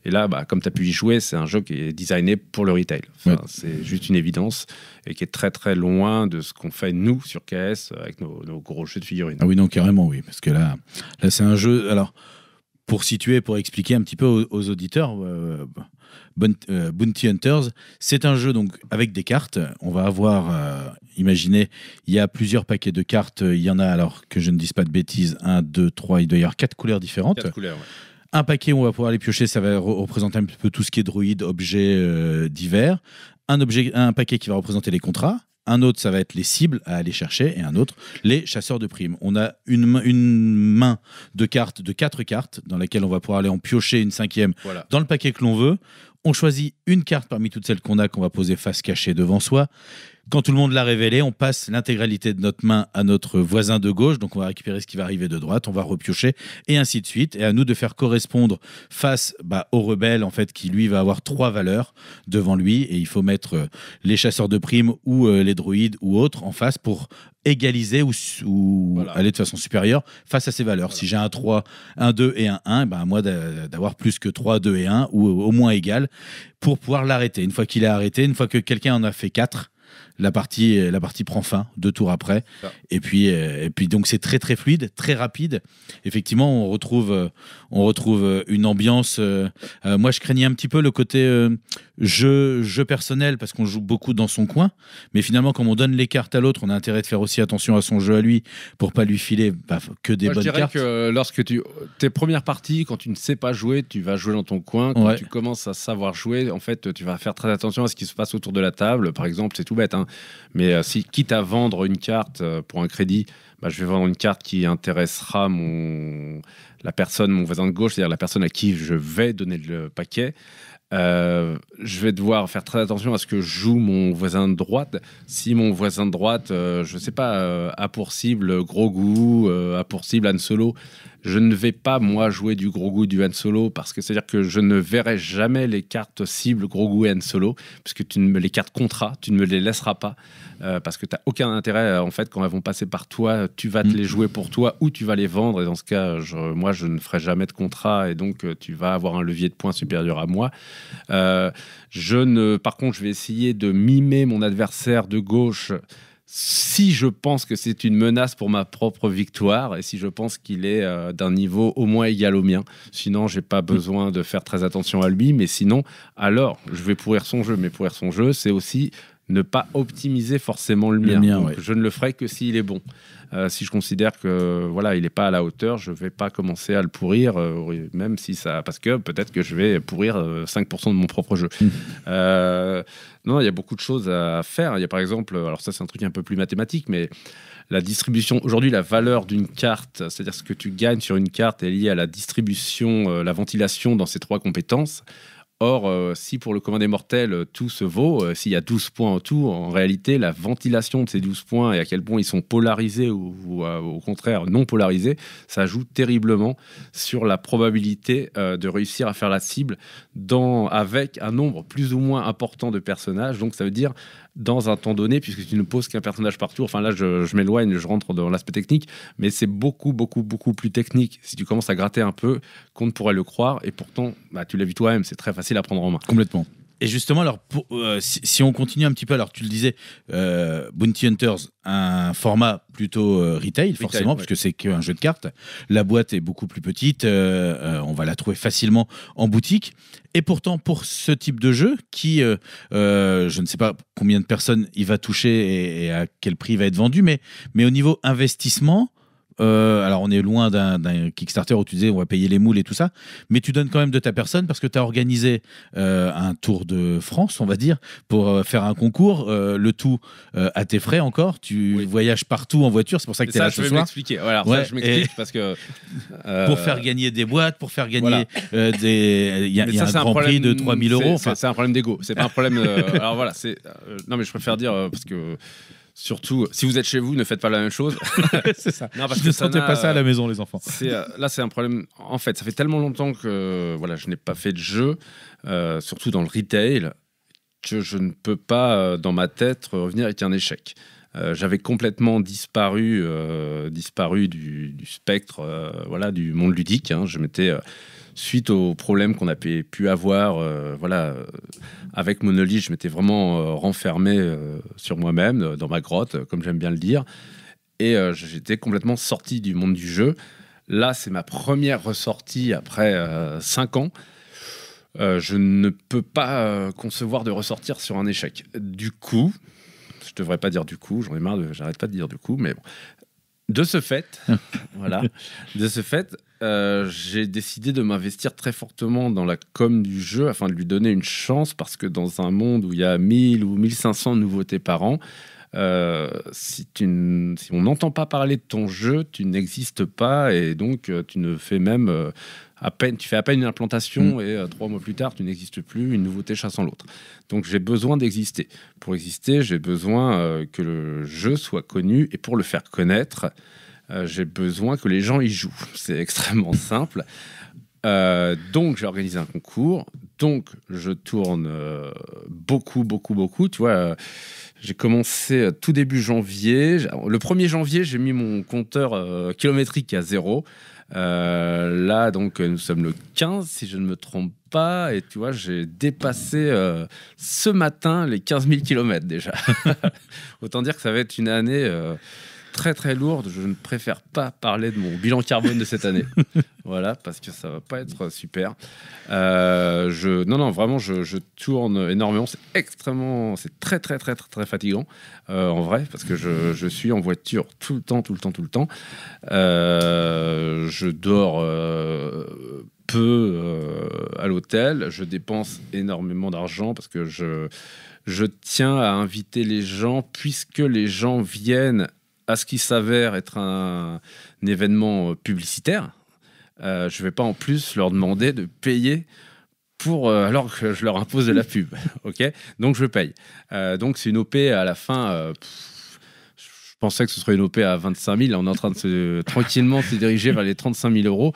et là, comme tu as pu y jouer, c'est un jeu qui est designé pour le retail. C'est juste une évidence, et qui est très très loin de ce qu'on fait nous sur KS avec nos gros jeux de figurines. Ah oui, non, carrément, oui. Parce que là c'est un jeu... Alors, pour situer, pour expliquer un petit peu aux auditeurs... Bounty Hunters, c'est un jeu donc avec des cartes. On va avoir, imaginez, il y a plusieurs paquets de cartes. Il y en a, alors que je ne dise pas de bêtises, 1, 2, 3, il doit y avoir 4 couleurs différentes. 4 couleurs, ouais. Un paquet où on va pouvoir les piocher, ça va représenter un petit peu tout ce qui est droïdes, objets divers. Un paquet qui va représenter les contrats. Un autre, ça va être les cibles à aller chercher, et un autre, les chasseurs de primes. On a une main de cartes, de 4 cartes, dans laquelle on va pouvoir aller en piocher une 5e dans le paquet que l'on veut. On choisit une carte parmi toutes celles qu'on va poser face cachée devant soi. Quand tout le monde l'a révélé, on passe l'intégralité de notre main à notre voisin de gauche, donc on va récupérer ce qui va arriver de droite, on va repiocher, et ainsi de suite. Et à nous de faire correspondre face au rebelle, en fait, qui lui va avoir 3 valeurs devant lui, et il faut mettre les chasseurs de primes ou les droïdes ou autres en face pour égaliser ou aller de façon supérieure face à ces valeurs. Si j'ai un 3, un 2 et un 1, à moi d'avoir plus que 3, 2 et 1, ou au moins égal, pour pouvoir l'arrêter. Une fois qu'il est arrêté, une fois que quelqu'un en a fait 4, la partie prend fin 2 tours après. Et puis donc c'est très très fluide, très rapide. Effectivement, on retrouve une ambiance. Moi, je craignais un petit peu le côté jeu personnel, parce qu'on joue beaucoup dans son coin. Mais finalement, comme on donne les cartes à l'autre, on a intérêt de faire aussi attention à son jeu à lui, pour pas lui filer que des bonnes cartes. Je dirais que lorsque tes premières parties, quand tu ne sais pas jouer, tu vas jouer dans ton coin. Quand tu commences à savoir jouer, en fait, tu vas faire très attention à ce qui se passe autour de la table. Par exemple, c'est tout bête, mais si quitte à vendre une carte pour un crédit, je vais vendre une carte qui intéressera mon voisin de gauche, c'est-à-dire la personne à qui je vais donner le paquet. Je vais devoir faire très attention à ce que joue mon voisin de droite. Si mon voisin de droite, je sais pas, a pour cible Grogu, a pour cible Han Solo, je ne vais pas, moi, jouer du Grogu, du Han Solo, parce que c'est-à-dire que je ne verrai jamais les cartes cibles Grogu et Han Solo, puisque les cartes contrat, tu ne me les laisseras pas, parce que tu n'as aucun intérêt, en fait, quand elles vont passer par toi, tu vas te les jouer pour toi, ou tu vas les vendre, et dans ce cas, moi, je ne ferai jamais de contrat, et donc tu vas avoir un levier de points supérieur à moi. Par contre, je vais essayer de mimer mon adversaire de gauche si je pense que c'est une menace pour ma propre victoire, et si je pense qu'il est d'un niveau au moins égal au mien. Sinon, j'ai pas besoin de faire très attention à lui, mais sinon, alors, je vais pourrir son jeu. Mais pourrir son jeu, c'est aussi ne pas optimiser forcément le mien. Donc, je ne le ferai que s'il est bon. Si je considère que il n'est pas à la hauteur, je ne vais pas commencer à le pourrir, même si parce que peut-être que je vais pourrir 5% de mon propre jeu. Non, il y a beaucoup de choses à faire. Il y a par exemple, alors ça c'est un truc un peu plus mathématique, mais la distribution, aujourd'hui la valeur d'une carte, c'est-à-dire ce que tu gagnes sur une carte est lié à la distribution, la ventilation dans ces 3 compétences. Or, si pour le commun des mortels, tout se vaut, s'il y a 12 points en tout, en réalité, la ventilation de ces 12 points et à quel point ils sont polarisés ou au contraire non polarisés, ça joue terriblement sur la probabilité de réussir à faire la cible avec un nombre plus ou moins important de personnages. Donc, ça veut dire dans un temps donné, puisque tu ne poses qu'un personnage par tour. Enfin là, je m'éloigne, je rentre dans l'aspect technique, mais c'est beaucoup plus technique si tu commences à gratter un peu qu'on ne pourrait le croire. Et pourtant, tu l'as vu toi-même, c'est très facile à prendre en main. Complètement. Et justement, alors, si on continue un petit peu, alors tu le disais, Bounty Hunters, un format plutôt retail, forcément, puisque c'est qu'un jeu de cartes. La boîte est beaucoup plus petite, on va la trouver facilement en boutique. Et pourtant, pour ce type de jeu, qui, je ne sais pas combien de personnes il va toucher et à quel prix il va être vendu, mais au niveau investissement, alors on est loin d'un Kickstarter où tu disais on va payer les moules et tout ça, mais tu donnes quand même de ta personne parce que tu as organisé un tour de France, on va dire, pour faire un concours, le tout à tes frais encore, tu voyages partout en voiture, c'est pour ça que tu es là ce soir. Ça, je vais m'expliquer. Voilà, ça, je m'explique parce que... pour faire gagner des boîtes, pour faire gagner il y a un grand prix de 3 000 euros. C'est un problème d'ego, c'est pas un problème... alors voilà, non mais je préfère dire parce que... Surtout, si vous êtes chez vous, ne faites pas la même chose. C'est ça. Non, parce ne sentez pas ça à la maison, les enfants. Là, c'est un problème. En fait, ça fait tellement longtemps que je n'ai pas fait de jeu, surtout dans le retail, que je ne peux pas, dans ma tête, revenir avec un échec. J'avais complètement disparu du spectre du monde ludique. Je m'étais... suite aux problèmes qu'on a pu avoir avec Monolith, je m'étais vraiment renfermé sur moi-même, dans ma grotte, comme j'aime bien le dire. Et j'étais complètement sorti du monde du jeu. Là, c'est ma première ressortie après 5 ans. Je ne peux pas concevoir de ressortir sur un échec. Du coup, je ne devrais pas dire du coup, j'en ai marre, j'arrête pas de dire du coup, mais bon. De ce fait, j'ai décidé de m'investir très fortement dans la com du jeu afin de lui donner une chance, parce que dans un monde où il y a 1000 ou 1500 nouveautés par an, si on n'entend pas parler de ton jeu, tu n'existes pas, et donc tu ne fais même tu fais à peine une implantation et 3 mois plus tard, tu n'existes plus, une nouveauté chassant l'autre. Donc j'ai besoin d'exister. Pour exister, j'ai besoin que le jeu soit connu, et pour le faire connaître, j'ai besoin que les gens y jouent. C'est extrêmement simple. Donc j'ai organisé un concours, donc je tourne beaucoup. Tu vois, j'ai commencé tout début janvier. Le 1er janvier, j'ai mis mon compteur kilométrique à 0. Là, donc, nous sommes le 15, si je ne me trompe pas. Et tu vois, j'ai dépassé ce matin les 15 000 km déjà. Autant dire que ça va être une année très très lourde. Je ne préfère pas parler de mon bilan carbone de cette année. Voilà, parce que ça va pas être super. Vraiment, je tourne énormément. C'est très fatigant en vrai, parce que je suis en voiture tout le temps. Je dors peu à l'hôtel. Je dépense énormément d'argent parce que je tiens à inviter les gens, puisque les gens viennent à ce qui s'avère être un événement publicitaire. Je ne vais pas en plus leur demander de payer alors que je leur impose de la pub. Okay, donc je paye. Donc c'est une OP à la fin. Je pensais que ce serait une OP à 25 000. Là, on est en train de tranquillement se diriger vers les 35 000 euros,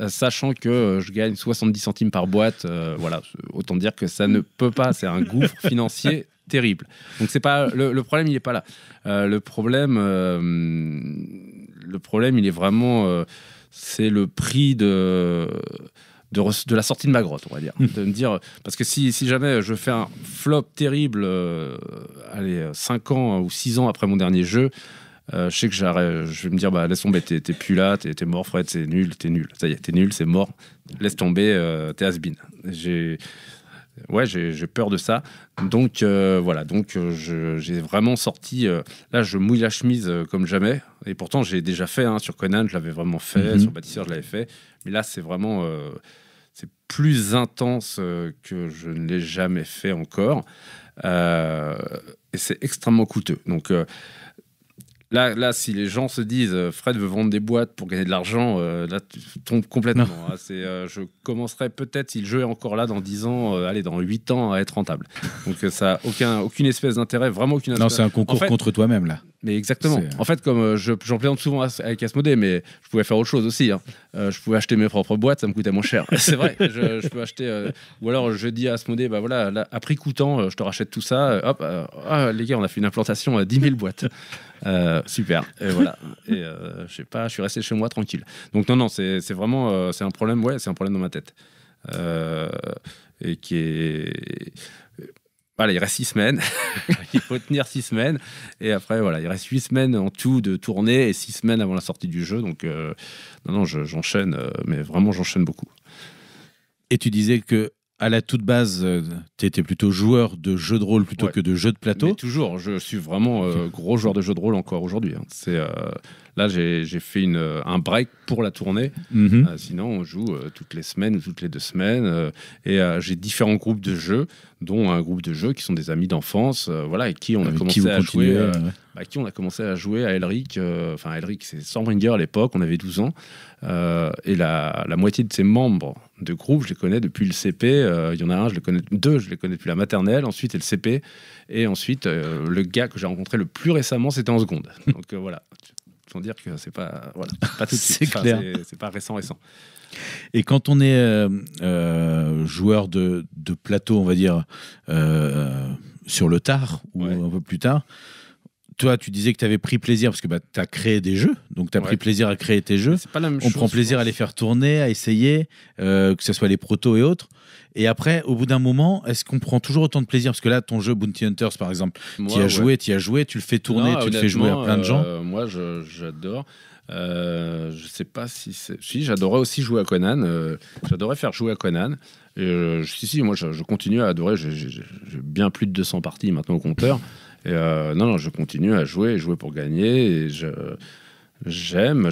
sachant que je gagne 70 centimes par boîte. Voilà, autant dire que ça ne peut pas. C'est un gouffre financier terrible. Donc c'est pas le problème, il n'est pas là. Le problème, il est vraiment c'est le prix de la sortie de ma grotte, on va dire. De me dire, parce que si jamais je fais un flop terrible 5 ans ou 6 ans après mon dernier jeu, je sais que je vais me dire, laisse tomber, t'es plus là, t'es mort, Fred, t'es nul, ça y est, t'es nul, c'est mort, laisse tomber, t'es has-been. J'ai peur de ça. Donc j'ai vraiment sorti. Là, je mouille la chemise comme jamais. Et pourtant, j'ai déjà fait sur Conan, je l'avais vraiment fait. Sur Bâtisseur, je l'avais fait. Mais là, c'est vraiment c'est plus intense que je ne l'ai jamais fait encore. Et c'est extrêmement coûteux. Donc Là, si les gens se disent Fred veut vendre des boîtes pour gagner de l'argent, là, tu tombes complètement. Hein. Je commencerai peut-être, si le jeu est encore là dans 10 ans, dans 8 ans, à être rentable. Donc ça n'a aucune espèce d'intérêt, vraiment aucune espèce. Non, c'est un concours contre toi-même, là. Mais exactement. En fait, comme j'en plaisante souvent avec Asmodée, mais je pouvais faire autre chose aussi. Hein. Je pouvais acheter mes propres boîtes, ça me coûtait moins cher. C'est vrai. Je peux acheter. Ou alors je dis à Asmodée, bah voilà, là, à prix coûtant, je te rachète tout ça. Hop, les gars, on a fait une implantation à 10 000 boîtes. Super. Et voilà. Et je sais pas, je suis resté chez moi tranquille. Donc non, c'est vraiment c'est un problème. Ouais, c'est un problème dans ma tête. Et qui est. Voilà, il reste 6 semaines. Il faut tenir 6 semaines. Et après, voilà, il reste 8 semaines en tout de tournée et 6 semaines avant la sortie du jeu. Donc, j'enchaîne, mais vraiment, j'enchaîne beaucoup. Et tu disais que à la toute base, tu étais plutôt joueur de jeux de rôle plutôt que de jeux de plateau. Mais toujours, je suis vraiment gros joueur de jeux de rôle encore aujourd'hui. Hein. Là, j'ai fait un break pour la tournée. Sinon, on joue toutes les semaines ou toutes les 2 semaines. Et j'ai différents groupes de jeux, dont un groupe de jeux qui sont des amis d'enfance, et qui on a commencé à jouer. Qui on a commencé à jouer à Elric. Elric, c'est Stormbringer à l'époque, on avait 12 ans. Et la moitié de ses membres de groupe, je les connais depuis le CP. Il y en a je les connais depuis la maternelle. Ensuite, le CP. Et ensuite, le gars que j'ai rencontré le plus récemment, c'était en seconde. Donc voilà. Faut dire que c'est pas tout de suite. C'est clair. C'est pas récent. Et quand on est joueur de plateau, on va dire, sur le tard ou un peu plus tard, toi, tu disais que tu avais pris plaisir parce que tu as créé des jeux, donc tu as pris plaisir à créer tes jeux. C'est pas la même on chose, prend plaisir à les faire tourner, à essayer, que ce soit les protos et autres. Et après, au bout d'un moment, est-ce qu'on prend toujours autant de plaisir? Parce que là, ton jeu Bounty Hunters, par exemple, tu y as joué, tu le fais tourner, tu le fais jouer à plein de gens. Moi, j'adore. Je sais pas si j'adorais aussi jouer à Conan. J'adorais faire jouer à Conan. Et moi, je continue à adorer. J'ai bien plus de 200 parties maintenant au compteur. Et je continue à jouer pour gagner. Et j'aime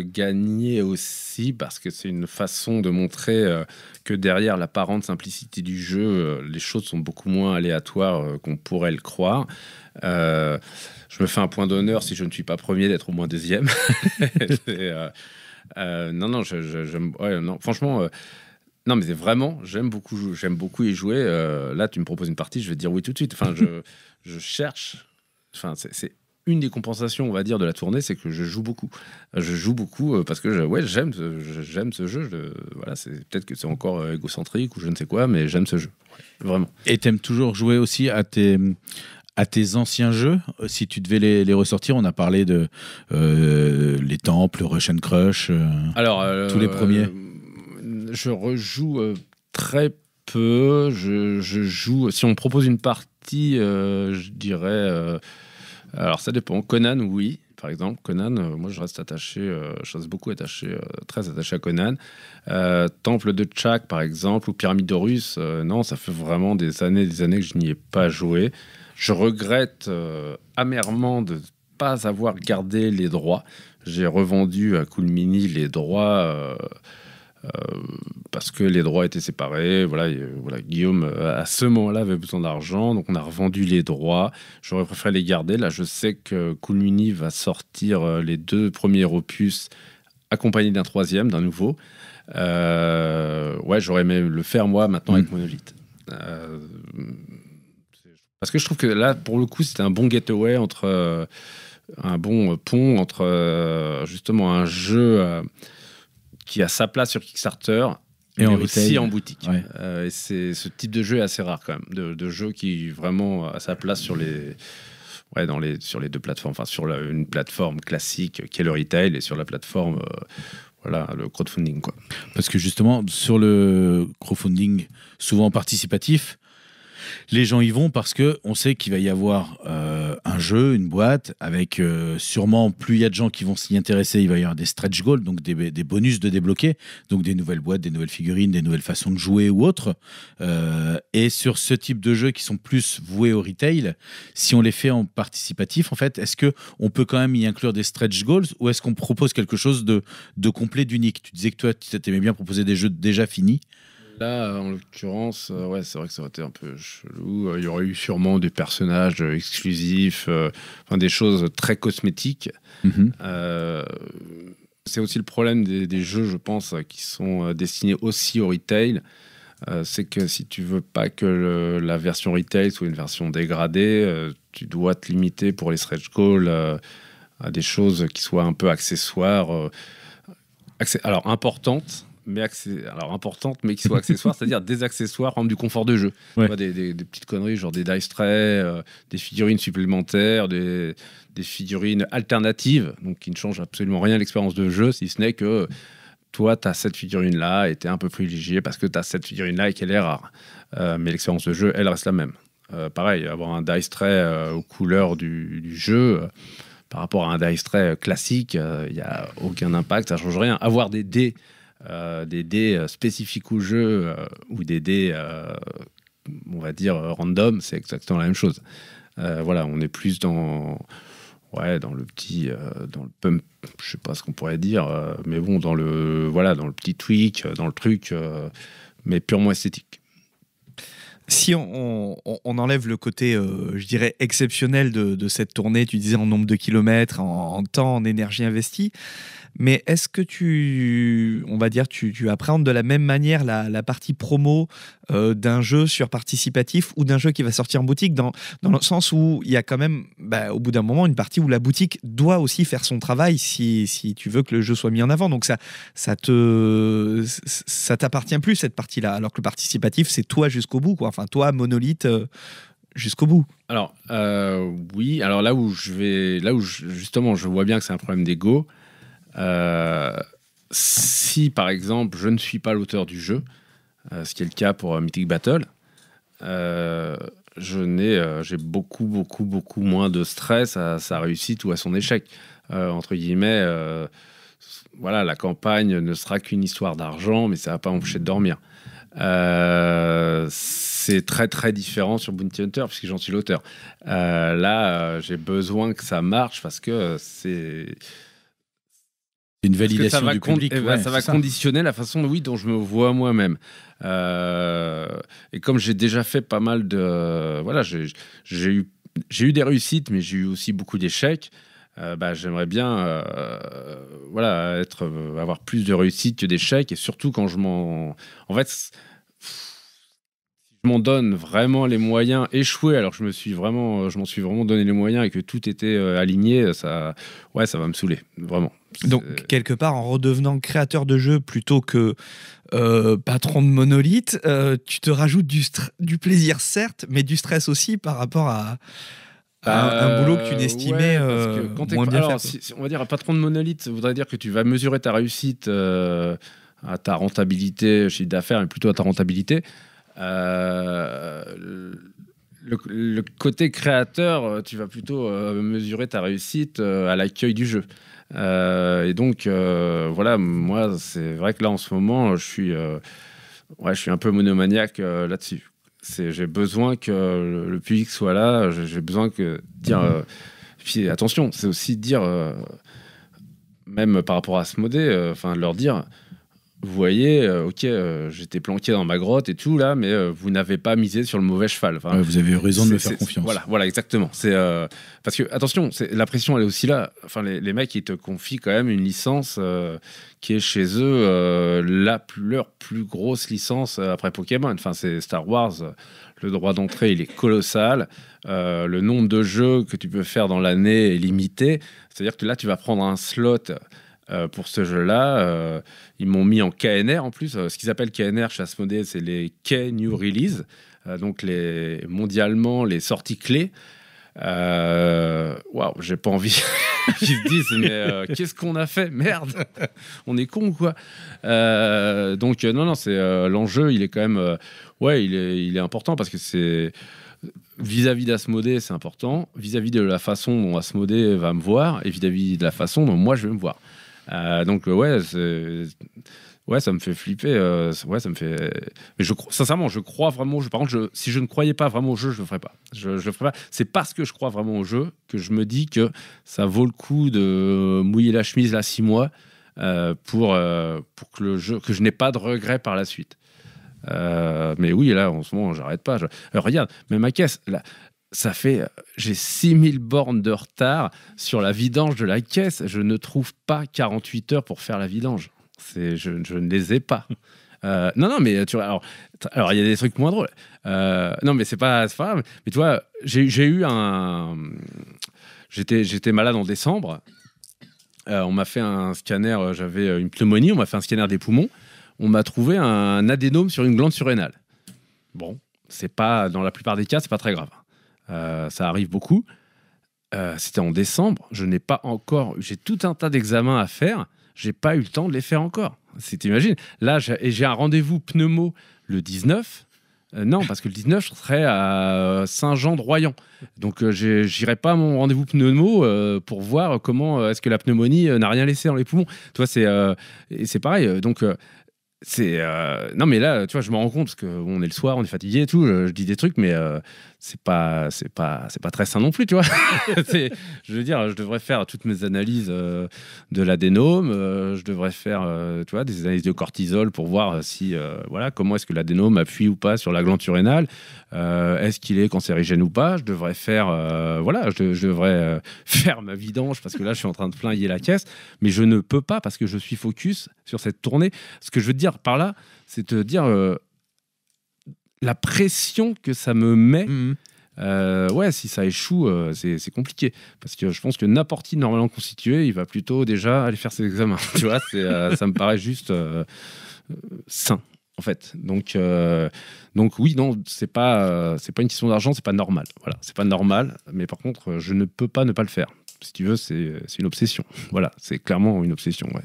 gagner aussi parce que c'est une façon de montrer que derrière l'apparente simplicité du jeu, les choses sont beaucoup moins aléatoires qu'on pourrait le croire. Je me fais un point d'honneur si je ne suis pas premier d'être au moins deuxième. Franchement. Non, mais c'est vraiment, j'aime beaucoup y jouer. Là, tu me proposes une partie, je vais te dire oui tout de suite. Enfin, je cherche. Enfin, c'est une des compensations, on va dire, de la tournée, c'est que je joue beaucoup. Je joue beaucoup parce que j'aime ce jeu. C'est peut-être que c'est encore égocentrique ou je ne sais quoi, mais j'aime ce jeu. Ouais, vraiment. Et t'aimes toujours jouer aussi à tes anciens jeux, si tu devais les ressortir? On a parlé de les Temples, Rush and Crush, tous les premiers. Je rejoue très peu. Je joue. Si on me propose une partie, je dirais. Alors ça dépend. Conan, oui. Par exemple, Conan, moi je reste beaucoup attaché, très attaché à Conan. Temple de Tchak, par exemple, ou Pyramide d'Horus, non, ça fait vraiment des années que je n'y ai pas joué. Je regrette amèrement de ne pas avoir gardé les droits. J'ai revendu à Cool Mini les droits parce que les droits étaient séparés. Guillaume, à ce moment-là, avait besoin d'argent, donc on a revendu les droits. J'aurais préféré les garder. Là, je sais que Cool Mini va sortir les 2 premiers opus accompagnés d'un 3e, d'un nouveau. J'aurais aimé le faire, moi, maintenant, avec Monolith. Parce que je trouve que là, pour le coup, c'était un bon getaway un bon pont entre justement un jeu qui a sa place sur Kickstarter et aussi en boutique. Ouais. Et ce type de jeu est assez rare quand même, de jeu qui vraiment a sa place sur les 2 plateformes, enfin sur une plateforme classique qui est le retail et sur la plateforme le crowdfunding, quoi. Parce que justement, sur le crowdfunding, souvent participatif, les gens y vont parce qu'on sait qu'il va y avoir un jeu, une boîte, avec sûrement, plus il y a de gens qui vont s'y intéresser, il va y avoir des stretch goals, donc des bonus de débloquer, donc des nouvelles boîtes, des nouvelles figurines, des nouvelles façons de jouer ou autres. Et sur ce type de jeux qui sont plus voués au retail, si on les fait en participatif, en fait, est-ce qu'on peut quand même y inclure des stretch goals ou est-ce qu'on propose quelque chose de complet, d'unique? Tu disais que toi, tu aimais bien proposer des jeux déjà finis. Là, en l'occurrence, ouais, c'est vrai que ça aurait été un peu chelou. Il y aurait eu sûrement des personnages exclusifs, enfin, des choses très cosmétiques. C'est aussi le problème des jeux, je pense, qui sont destinés aussi au retail. C'est que si tu veux pas que la version retail soit une version dégradée, tu dois te limiter pour les stretch goals à des choses qui soient un peu accessoires, alors importantes, mais qui soient accessoires, c'est-à-dire des accessoires, par exemple, du confort de jeu. Ouais. Tu vois, des petites conneries, genre des dice trays, des figurines supplémentaires, des figurines alternatives, donc qui ne changent absolument rien à l'expérience de jeu, si ce n'est que toi, tu as cette figurine-là et tu es un peu privilégié parce que tu as cette figurine-là et qu'elle est rare. Mais l'expérience de jeu, elle reste la même. Pareil, avoir un dice tray aux couleurs du jeu, par rapport à un dice tray classique, il n'y a aucun impact, ça ne change rien. Avoir des dés spécifiques au jeu ou des dés, on va dire, random, c'est exactement la même chose. Voilà, on est plus dans le petit, dans le pump, je sais pas ce qu'on pourrait dire, mais bon, dans le petit tweak, dans le truc, mais purement esthétique. Si on enlève le côté, je dirais, exceptionnel de cette tournée, tu disais en nombre de kilomètres, en temps, en énergie investie, mais est-ce que tu appréhendes de la même manière la partie promo d'un jeu sur participatif ou d'un jeu qui va sortir en boutique, dans le sens où il y a quand même, au bout d'un moment, une partie où la boutique doit aussi faire son travail si tu veux que le jeu soit mis en avant. Donc ça t'appartient plus, cette partie-là, alors que le participatif, c'est toi jusqu'au bout, quoi. Enfin, toi, Monolith, jusqu'au bout. Alors, oui. Alors là où justement, je vois bien que c'est un problème d'ego. Si, par exemple, je ne suis pas l'auteur du jeu, ce qui est le cas pour Mythic Battle, j'ai beaucoup moins de stress à sa réussite ou à son échec. Entre guillemets, voilà, la campagne ne sera qu'une histoire d'argent, mais ça ne va pas m'empêcher de dormir. C'est très très différent sur Bounty Hunter puisque j'en suis l'auteur. Là, j'ai besoin que ça marche parce que c'est une validation du public. Ça va conditionner la façon dont je me vois moi-même. Et comme j'ai déjà fait pas mal de... Voilà, j'ai eu des réussites, mais j'ai eu aussi beaucoup d'échecs. J'aimerais bien avoir plus de réussites que d'échecs. Et surtout quand je m'en donne vraiment les moyens, échouer alors que je m'en suis vraiment donné les moyens et que tout était aligné, ça va me saouler, vraiment. Donc, quelque part, en redevenant créateur de jeu plutôt que patron de Monolith, tu te rajoutes du plaisir, certes, mais du stress aussi par rapport à un boulot que tu n'estimais moins bien alors, fait. On va dire un patron de Monolith, ça voudrait dire que tu vas mesurer ta réussite à ta rentabilité, chiffre d'affaires, mais plutôt à ta rentabilité. Le côté créateur, tu vas plutôt mesurer ta réussite à l'accueil du jeu. Et donc, moi, c'est vrai que là, en ce moment, je suis un peu monomaniaque là-dessus. J'ai besoin que le public soit là, j'ai besoin que dire... puis attention, c'est aussi dire, même par rapport à Asmodée, leur dire... Vous voyez, j'étais planqué dans ma grotte et tout là, mais vous n'avez pas misé sur le mauvais cheval. Enfin, vous avez eu raison de me faire confiance. Voilà, exactement. C'est parce que attention, la pression elle est aussi là. Enfin, les mecs ils te confient quand même une licence qui est chez eux leur plus grosse licence après Pokémon. Enfin, c'est Star Wars. Le droit d'entrée il est colossal. Le nombre de jeux que tu peux faire dans l'année est limité. C'est-à-dire que là tu vas prendre un slot. Pour ce jeu-là, ils m'ont mis en KNR en plus. Ce qu'ils appellent KNR chez Asmodée, c'est les Key New Release, donc mondialement les sorties clés. J'ai pas envie qu'ils se disent mais qu'est-ce qu'on a fait, merde, on est con ou quoi. Donc non, c'est l'enjeu, il est quand même il est important parce que c'est vis-à-vis d'Asmodée, c'est important, vis-à-vis de la façon dont Asmodée va me voir et vis-à-vis de la façon dont moi je vais me voir. Donc ça me fait flipper, ça me fait. Mais sincèrement, je crois vraiment au jeu. Par contre, si je ne croyais pas vraiment au jeu, je le ferais pas. Je le ferais pas. C'est parce que je crois vraiment au jeu que je me dis que ça vaut le coup de mouiller la chemise là 6 mois pour que le jeu, que je n'ai pas de regrets par la suite. Mais oui, là, en ce moment, j'arrête pas. Regarde, même ma caisse, là, j'ai 6000 bornes de retard sur la vidange de la caisse. Je ne trouve pas 48 heures pour faire la vidange. Je ne les ai pas. Non, mais tu vois, alors il y a des trucs moins drôles. Non, mais c'est pas grave. Mais tu vois, j'ai eu j'étais malade en décembre. On m'a fait un scanner, j'avais une pneumonie, on m'a fait un scanner des poumons. On m'a trouvé un adénome sur une glande surrénale. Bon, c'est pas, dans la plupart des cas, c'est pas très grave. Ça arrive beaucoup. C'était en décembre. J'ai tout un tas d'examens à faire. J'ai pas eu le temps de les faire encore. T'imagines ? Là, j'ai un rendez-vous pneumo le 19. Non, parce que le 19, je serai à Saint-Jean-de-Royan. Donc, j'irai pas à mon rendez-vous pneumo pour voir comment est-ce que la pneumonie n'a rien laissé dans les poumons. Tu vois, c'est pareil. Donc, non, mais là, tu vois, je me rends compte parce qu'on est le soir, on est fatigué et tout. Je dis des trucs, mais c'est pas très sain non plus, tu vois. Je veux dire, je devrais faire toutes mes analyses de l'adénome. Je devrais faire, tu vois, des analyses de cortisol pour voir si, voilà, comment est-ce que l'adénome appuie ou pas sur la glande surrénale. Est-ce qu'il est cancérigène ou pas ? Je devrais faire, voilà, je devrais faire ma vidange parce que là, je suis en train de flinguer la caisse, mais je ne peux pas parce que je suis focus sur cette tournée. Ce que je veux te dire par là, c'est te dire la pression que ça me met. Ouais, si ça échoue, c'est compliqué. Parce que je pense que n'importe qui normalement constitué, il va plutôt déjà aller faire ses examens. Tu vois, ça me paraît juste sain, en fait. Donc oui, non, c'est pas une question d'argent, c'est pas normal. Voilà, c'est pas normal. Mais par contre, je ne peux pas ne pas le faire. Si tu veux, c'est une obsession. Voilà, c'est clairement une obsession, ouais.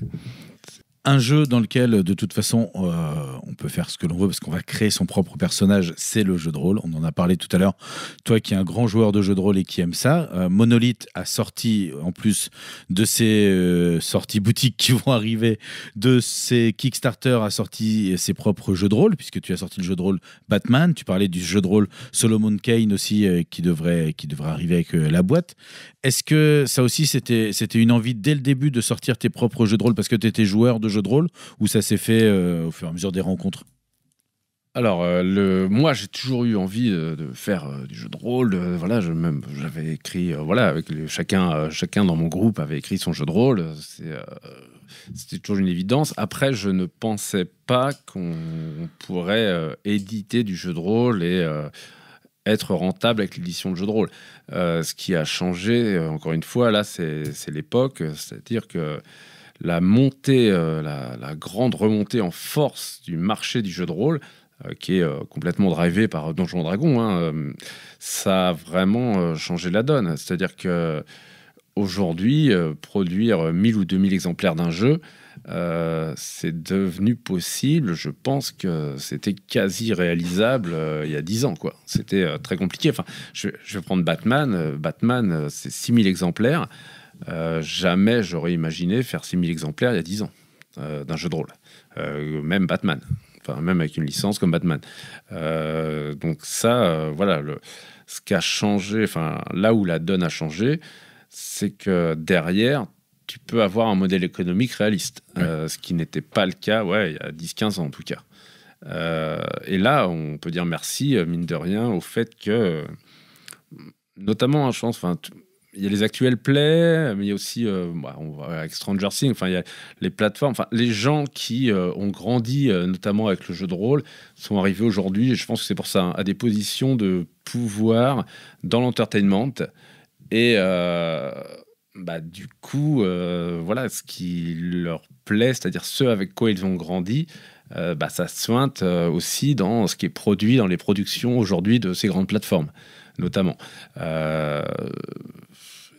Un jeu dans lequel, de toute façon, on peut faire ce que l'on veut parce qu'on va créer son propre personnage, c'est le jeu de rôle. On en a parlé tout à l'heure. Toi qui es un grand joueur de jeux de rôle et qui aime ça, Monolith a sorti, en plus de ses sorties boutiques qui vont arriver, de ses Kickstarter, a sorti ses propres jeux de rôle, puisque tu as sorti le jeu de rôle Batman. Tu parlais du jeu de rôle Solomon Kane aussi, qui devrait arriver avec la boîte. Est-ce que ça aussi, c'était une envie dès le début de sortir tes propres jeux de rôle parce que tu étais joueur de jeux de rôle ou ça s'est fait au fur et à mesure des rencontres ? Alors, moi, j'ai toujours eu envie de faire du jeu de rôle. Voilà, j'avais écrit, voilà, avec chacun dans mon groupe avait écrit son jeu de rôle. C'était toujours une évidence. Après, je ne pensais pas qu'on pourrait éditer du jeu de rôle et être rentable avec l'édition de jeu de rôle. Ce qui a changé, encore une fois, là, c'est l'époque. C'est-à-dire que la montée, la grande remontée en force du marché du jeu de rôle, qui est complètement drivé par Donjons & Dragons, ça a vraiment changé la donne. C'est-à-dire que aujourd'hui, produire 1000 ou 2000 exemplaires d'un jeu, c'est devenu possible. Je pense que c'était quasi réalisable il y a 10 ans, quoi. C'était très compliqué. Enfin, je vais prendre Batman. Batman, c'est 6000 exemplaires. Jamais j'aurais imaginé faire 6000 exemplaires il y a 10 ans d'un jeu de rôle. Même Batman. Enfin, même avec une licence comme Batman. Donc ça, voilà, ce qui a changé, enfin, là où la donne a changé, c'est que derrière, tu peux avoir un modèle économique réaliste, ce qui n'était pas le cas il y a 10-15 ans en tout cas. Et là, on peut dire merci, mine de rien, au fait que, notamment, je pense, il y a les actuels plays, mais il y a aussi, on va avec Stranger Things, enfin, il y a les plateformes, enfin, les gens qui ont grandi, notamment avec le jeu de rôle, sont arrivés aujourd'hui, et je pense que c'est pour ça, à des positions de pouvoir dans l'entertainment. Et du coup, voilà, ce qui leur plaît, c'est-à-dire ceux avec quoi ils ont grandi, ça se sointe aussi dans ce qui est produit dans les productions aujourd'hui de ces grandes plateformes, notamment.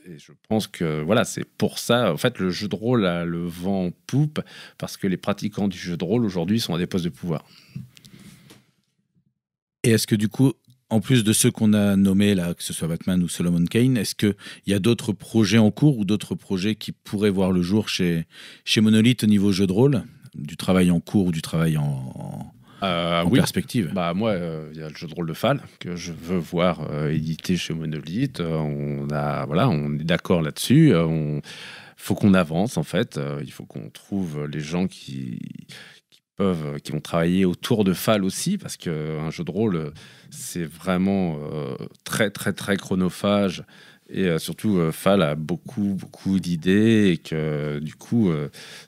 Et je pense que voilà, c'est pour ça, en fait, le jeu de rôle a le vent en poupe, parce que les pratiquants du jeu de rôle aujourd'hui sont à des postes de pouvoir. Et est-ce que du coup, en plus de ceux qu'on a nommés, là, que ce soit Batman ou Solomon Kane, est-ce qu'il y a d'autres projets en cours ou d'autres projets qui pourraient voir le jour chez Monolith au niveau jeu de rôle ? Du travail en cours ou du travail en perspective ? Moi, il y a le jeu de rôle de Fall que je veux voir édité chez Monolith. On est d'accord là-dessus. Faut qu'on avance, en fait. Il faut qu'on trouve les gens qui qui vont travailler autour de Fall aussi, parce qu'un jeu de rôle, c'est vraiment très, très, très chronophage. Et surtout, Fall a beaucoup d'idées et que du coup,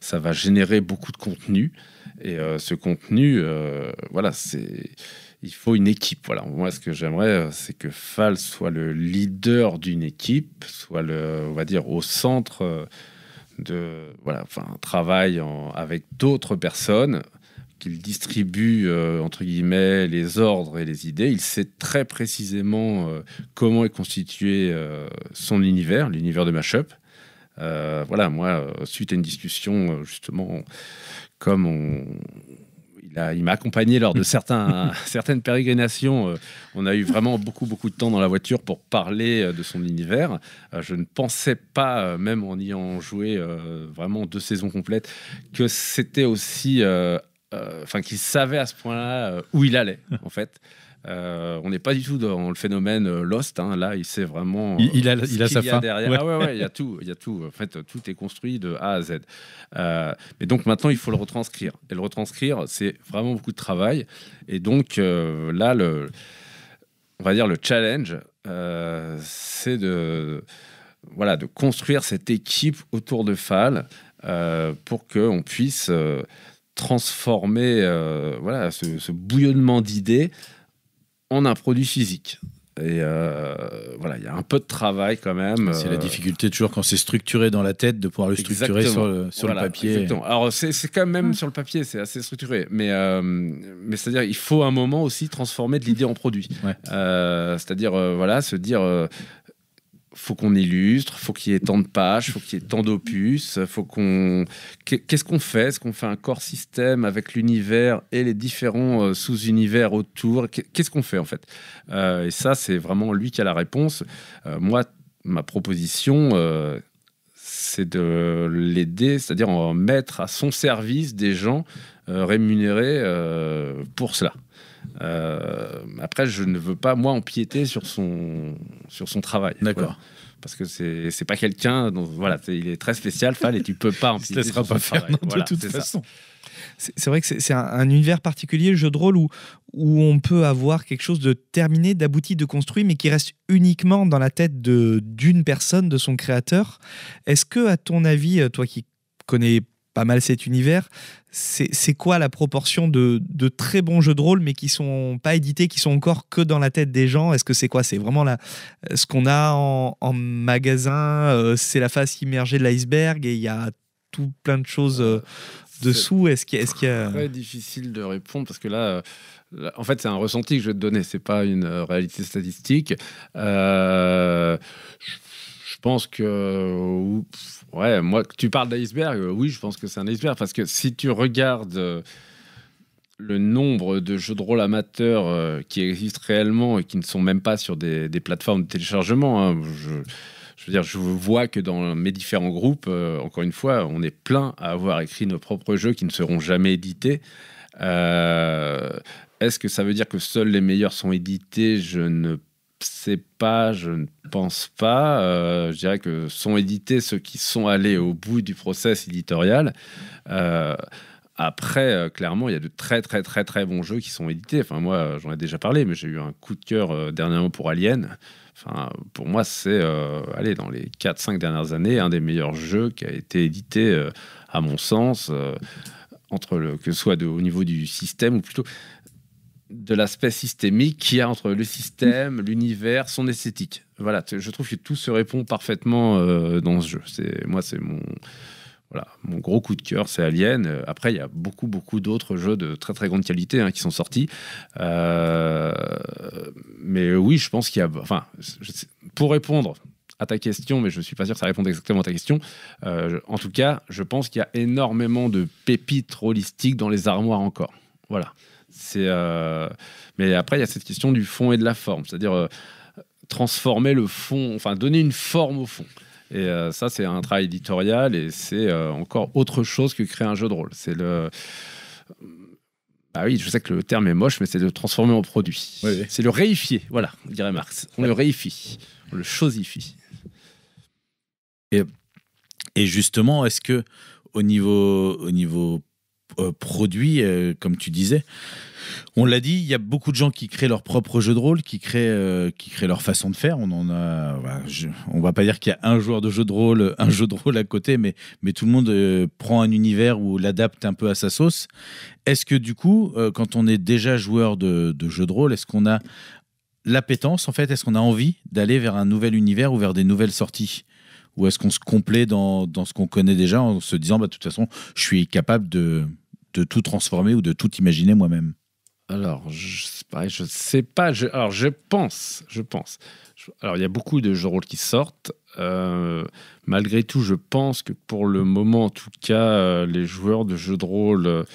ça va générer beaucoup de contenu. Et ce contenu, voilà, il faut une équipe. Voilà. Moi, ce que j'aimerais, c'est que Fall soit le leader d'une équipe, soit on va dire, au centre travaille avec d'autres personnes, qu'il distribue, entre guillemets, les ordres et les idées. Il sait très précisément comment est constitué son univers, l'univers de Mashup. Voilà, moi, suite à une discussion, justement, il m'a accompagné lors de certaines pérégrinations. On a eu vraiment beaucoup de temps dans la voiture pour parler de son univers. Je ne pensais pas, même en ayant joué vraiment 2 saisons complètes, que c'était aussi... qu'il savait à ce point-là où il allait, en fait. On n'est pas du tout dans le phénomène Lost. Hein. Là, il sait vraiment. Il a sa fin. Derrière. Ouais. Ah ouais, il y a tout. En fait, tout est construit de A à Z. Mais donc maintenant, il faut le retranscrire. Et le retranscrire, c'est vraiment beaucoup de travail. Et donc là, on va dire le challenge, c'est de construire cette équipe autour de Fall pour qu'on puisse transformer ce bouillonnement d'idées en un produit physique. Et il y a un peu de travail quand même. C'est la difficulté toujours quand c'est structuré dans la tête de pouvoir le structurer sur le papier. Exactement. Alors c'est quand même sur le papier, c'est assez structuré, mais c'est-à-dire il faut un moment aussi transformer de l'idée en produit. Ouais. C'est-à-dire se dire faut qu'on illustre, faut qu'il y ait tant de pages, faut qu'il y ait tant d'opus, qu'est-ce qu'on fait ? Est-ce qu'on fait un core système avec l'univers et les différents sous-univers autour ? Qu'est-ce qu'on fait en fait ? Et ça, c'est vraiment lui qui a la réponse. Moi, ma proposition, c'est de l'aider, c'est-à-dire en mettre à son service des gens rémunérés pour cela. Après, je ne veux pas, moi, empiéter sur son travail. D'accord. Voilà. Parce que c'est pas quelqu'un dont, il est très spécial, Fall, et tu peux pas empiéter sur son travail. De toute façon. C'est vrai que c'est un univers particulier, le jeu de rôle, où on peut avoir quelque chose de terminé, d'abouti, de construit, mais qui reste uniquement dans la tête d'une personne, de son créateur. Est-ce que, à ton avis, toi qui connais pas mal cet univers, c'est quoi la proportion de très bons jeux de rôle, mais qui sont pas édités, qui sont encore que dans la tête des gens ? Est-ce que c'est quoi ? C'est vraiment ce qu'on a en magasin, c'est la face immergée de l'iceberg et il y a tout plein de choses dessous. Est-ce qu'il y a... Très difficile de répondre parce que là, en fait, c'est un ressenti que je vais te donner. C'est pas une réalité statistique. Je pense que moi, tu parles d'iceberg. Oui, je pense que c'est un iceberg parce que si tu regardes le nombre de jeux de rôle amateurs qui existent réellement et qui ne sont même pas sur des plateformes de téléchargement, hein, je veux dire, je vois que dans mes différents groupes, encore une fois, on est plein à avoir écrit nos propres jeux qui ne seront jamais édités. Est-ce que ça veut dire que seuls les meilleurs sont édités ? Je ne sais pas, je ne pense pas. Je dirais que sont édités ceux qui sont allés au bout du process éditorial. Après, clairement, il y a de très, très, très, très bons jeux qui sont édités. Enfin, moi, j'en ai déjà parlé, mais j'ai eu un coup de cœur dernièrement pour Alien. Enfin, pour moi, c'est, dans les 4-5 dernières années, un des meilleurs jeux qui a été édité, à mon sens, que ce soit au niveau du système ou plutôt de l'aspect systémique qu'il y a entre le système, l'univers, son esthétique. Voilà, je trouve que tout se répond parfaitement dans ce jeu. C'est mon gros coup de cœur, c'est Alien. Après, il y a beaucoup d'autres jeux de très très grande qualité qui sont sortis. Mais oui, je pense qu'il y a... pour répondre à ta question, mais je ne suis pas sûr que ça réponde exactement à ta question. En tout cas, je pense qu'il y a énormément de pépites rôlistiques dans les armoires encore. Voilà. Mais après, il y a cette question du fond et de la forme. C'est-à-dire transformer le fond, donner une forme au fond. Et ça, c'est un travail éditorial et c'est encore autre chose que créer un jeu de rôle. C'est bah oui, je sais que le terme est moche, mais c'est de transformer en produit. Oui. C'est le réifier, voilà, dirait Marx. On le réifie, on le chosifie. Et justement, est-ce que au niveau produit, comme tu disais. On l'a dit, il y a beaucoup de gens qui créent leur propre jeu de rôle, qui créent leur façon de faire. On va pas dire qu'il y a un joueur de jeu de rôle à côté, mais tout le monde prend un univers ou l'adapte un peu à sa sauce. Est-ce que du coup, quand on est déjà joueur de jeu de rôle, est-ce qu'on a l'appétence, en fait, est-ce qu'on a envie d'aller vers un nouvel univers ou vers des nouvelles sorties ? Ou est-ce qu'on se complaît dans ce qu'on connaît déjà en se disant, de toute façon, je suis capable de tout transformer ou de tout imaginer moi-même ? Alors, je sais pas. Je pense. Alors, il y a beaucoup de jeux de rôle qui sortent. Malgré tout, je pense que pour le moment, en tout cas, les joueurs de jeux de rôle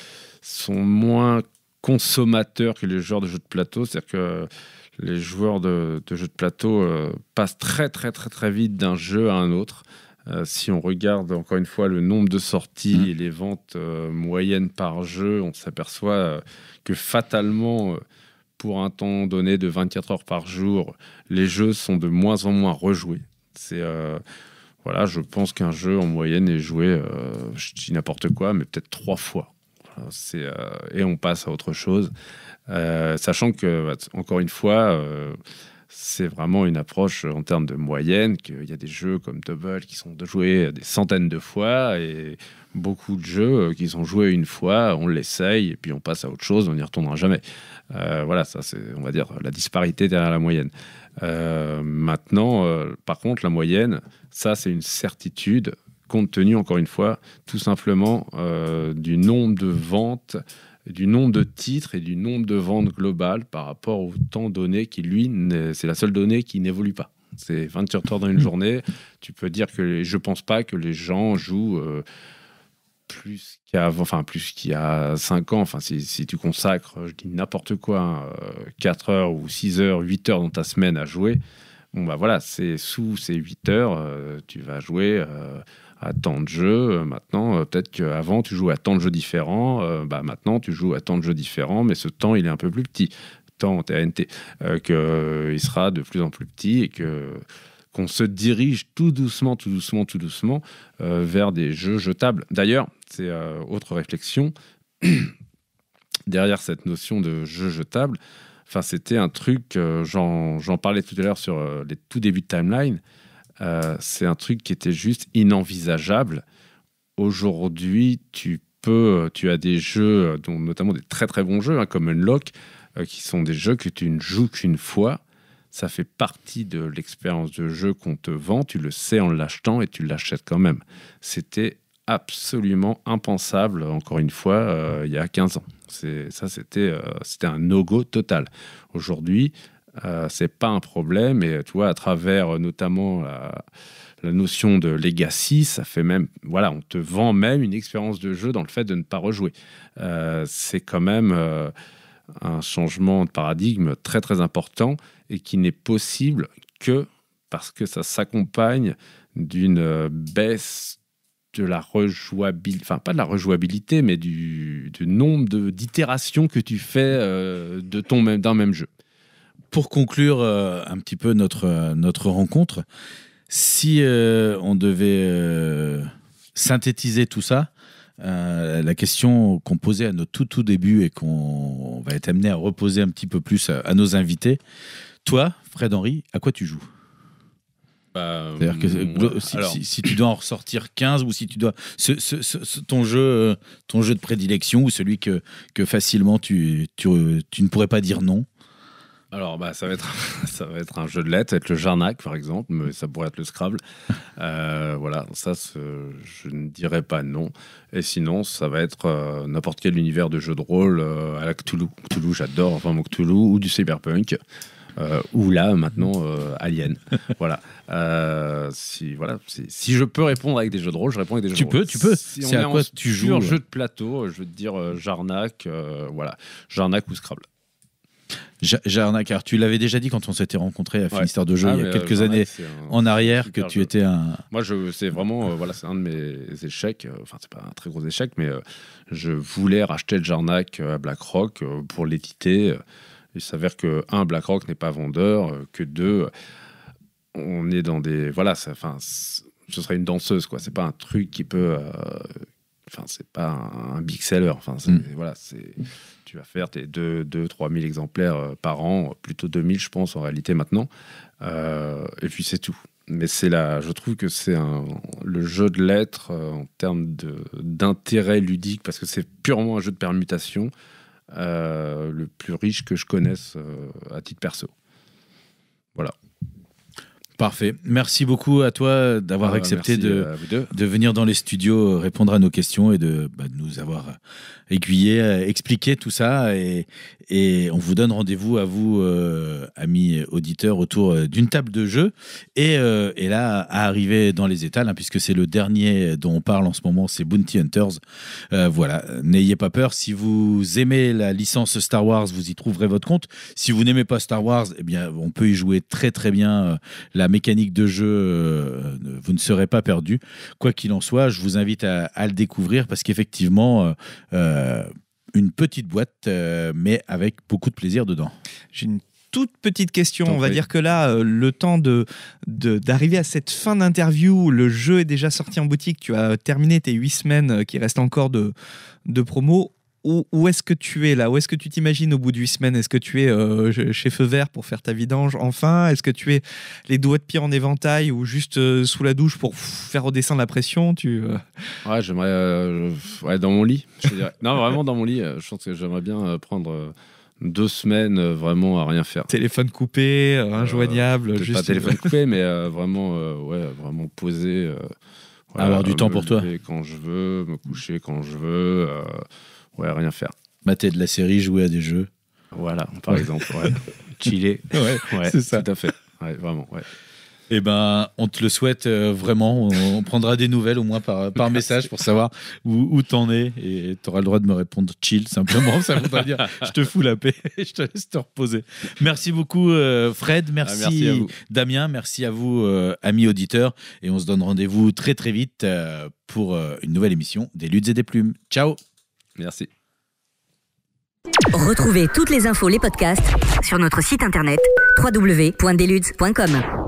sont moins consommateurs que les joueurs de jeux de plateau. C'est-à-dire que les joueurs de jeux de plateau passent très, très, très, très vite d'un jeu à un autre. Si on regarde encore une fois le nombre de sorties et les ventes moyennes par jeu, on s'aperçoit que fatalement, pour un temps donné de 24 heures par jour, les jeux sont de moins en moins rejoués. Voilà, je pense qu'un jeu en moyenne est joué, je dis n'importe quoi, mais peut-être 3 fois. Et on passe à autre chose. Sachant que, encore une fois, c'est vraiment une approche en termes de moyenne, qu'il y a des jeux comme Double qui sont joués des centaines de fois et beaucoup de jeux qui sont joués une fois, on l'essaye et puis on passe à autre chose, on n'y retournera jamais. Voilà, ça c'est, on va dire, la disparité derrière la moyenne. Maintenant, par contre, la moyenne, ça c'est une certitude, compte tenu, encore une fois, tout simplement du nombre de ventes, du nombre de titres et du nombre de ventes globales par rapport au temps donné qui, lui, c'est la seule donnée qui n'évolue pas. C'est 24 heures dans une journée. Tu peux dire que je pense pas que les gens jouent plus qu'il y a 5 ans. Enfin, si tu consacres, je dis n'importe quoi, 4 heures ou 6 heures, 8 heures dans ta semaine à jouer, bon, bah voilà, c'est sous ces 8 heures, tu vas jouer à tant de jeux. Maintenant, peut-être qu'avant, tu jouais à tant de jeux différents. Maintenant, tu joues à tant de jeux différents, mais ce temps, il est un peu plus petit. Temps en TNT. Qu'il sera de plus en plus petit et qu'on se dirige tout doucement vers des jeux jetables. D'ailleurs, c'est autre réflexion. Derrière cette notion de jeu jetable, c'était un truc, j'en parlais tout à l'heure sur les tout débuts de Timeline, c'est un truc qui était juste inenvisageable. Aujourd'hui, tu as des jeux, dont notamment des très très bons jeux, comme Unlock, qui sont des jeux que tu ne joues qu'une fois. Ça fait partie de l'expérience de jeu qu'on te vend, tu le sais en l'achetant et tu l'achètes quand même. C'était absolument impensable, encore une fois, il y a 15 ans. C'était un no-go total. Aujourd'hui, c'est pas un problème, et tu vois, à travers notamment la notion de legacy, ça fait même, voilà, on te vend même une expérience de jeu dans le fait de ne pas rejouer. C'est quand même un changement de paradigme très très important et qui n'est possible que parce que ça s'accompagne d'une baisse de la rejouabilité, enfin pas de la rejouabilité, mais du nombre d'itérations que tu fais d'un même jeu. Pour conclure un petit peu notre rencontre, si on devait synthétiser tout ça, la question qu'on posait à notre tout début et qu'on va être amené à reposer un petit peu plus à nos invités, toi, Fred Henry, à quoi tu joues ? C'est-à-dire que si tu dois en ressortir 15 ou si tu dois ton jeu de prédilection ou celui que facilement tu ne pourrais pas dire non. Alors, ça va être un jeu de lettres, ça va être le Jarnac, par exemple, mais ça pourrait être le Scrabble. Voilà, ça, je ne dirais pas non. Et sinon, ça va être n'importe quel univers de jeu de rôle à la Cthulhu. Cthulhu, j'adore, enfin, mon Cthulhu, ou du cyberpunk, ou là, maintenant, Alien. Voilà. Si je peux répondre avec des jeux de rôle, je réponds avec des jeux de rôle. Tu peux. Si c'est à quoi tu joues. Jeu de plateau, je veux te dire Jarnac, voilà. Jarnac ou Scrabble. Jarnac, car tu l'avais déjà dit quand on s'était rencontrés à Finistère de Jeu il y a quelques années en arrière que tu étais un... Moi, c'est vraiment, c'est un de mes échecs, c'est pas un très gros échec, mais je voulais racheter le Jarnac à BlackRock pour l'éditer. Il s'avère que, 1, BlackRock n'est pas vendeur, que 2, on est dans des... Voilà, ce serait une danseuse, quoi. C'est pas un truc qui peut... c'est pas un big seller. Enfin, voilà, tu vas faire tes 2-3 000 exemplaires par an, plutôt 2000, je pense, en réalité, maintenant. Et puis, c'est tout. Mais je trouve que c'est le jeu de lettres en termes d'intérêt ludique, parce que c'est purement un jeu de permutation, le plus riche que je connaisse à titre perso. Voilà. Parfait. Merci beaucoup à toi d'avoir accepté de venir dans les studios répondre à nos questions et de nous avoir aiguillé, expliqué tout ça. Et on vous donne rendez-vous à vous, amis auditeurs, autour d'une table de jeu. Et là, à arriver dans les étals, hein, puisque c'est le dernier dont on parle en ce moment, c'est Bounty Hunters. Voilà, n'ayez pas peur. Si vous aimez la licence Star Wars, vous y trouverez votre compte. Si vous n'aimez pas Star Wars, eh bien, on peut y jouer très très bien. La mécanique de jeu, vous ne serez pas perdu. Quoi qu'il en soit, je vous invite à le découvrir parce qu'effectivement, une petite boîte, mais avec beaucoup de plaisir dedans. J'ai une toute petite question. On va dire que là, le temps d'arriver à cette fin d'interview, le jeu est déjà sorti en boutique. Tu as terminé tes 8 semaines qui restent encore de promo. Où est-ce que tu es là? Où est-ce que tu t'imagines au bout de 8 semaines? Est-ce que tu es chez Feu Vert pour faire ta vidange enfin? Est-ce que tu es les doigts de pied en éventail ou juste sous la douche pour faire redescendre la pression? Ouais, j'aimerais dans mon lit. Je dirais. Non, vraiment dans mon lit. Je pense que j'aimerais bien prendre 2 semaines vraiment à rien faire. Téléphone coupé, injoignable. Juste pas téléphone coupé, mais vraiment posé. Avoir du temps pour toi. Quand je veux, me coucher quand je veux. Rien faire. Mater de la série, jouer à des jeux. Voilà, par exemple. Chiller. Ouais, c'est ça. Tout à fait. Ouais, vraiment, ouais. Eh ben, on te le souhaite vraiment. On prendra des nouvelles au moins par message pour savoir où t'en es. Et tu auras le droit de me répondre chill, simplement. Ça voudrait dire je te fous la paix et je te laisse te reposer. Merci beaucoup, Fred. Merci à vous. Damien. Merci à vous, amis auditeurs. Et on se donne rendez-vous très, très vite pour une nouvelle émission des Luttes et des Plumes. Ciao. Merci. Retrouvez toutes les infos, les podcasts sur notre site internet www.deludes.com.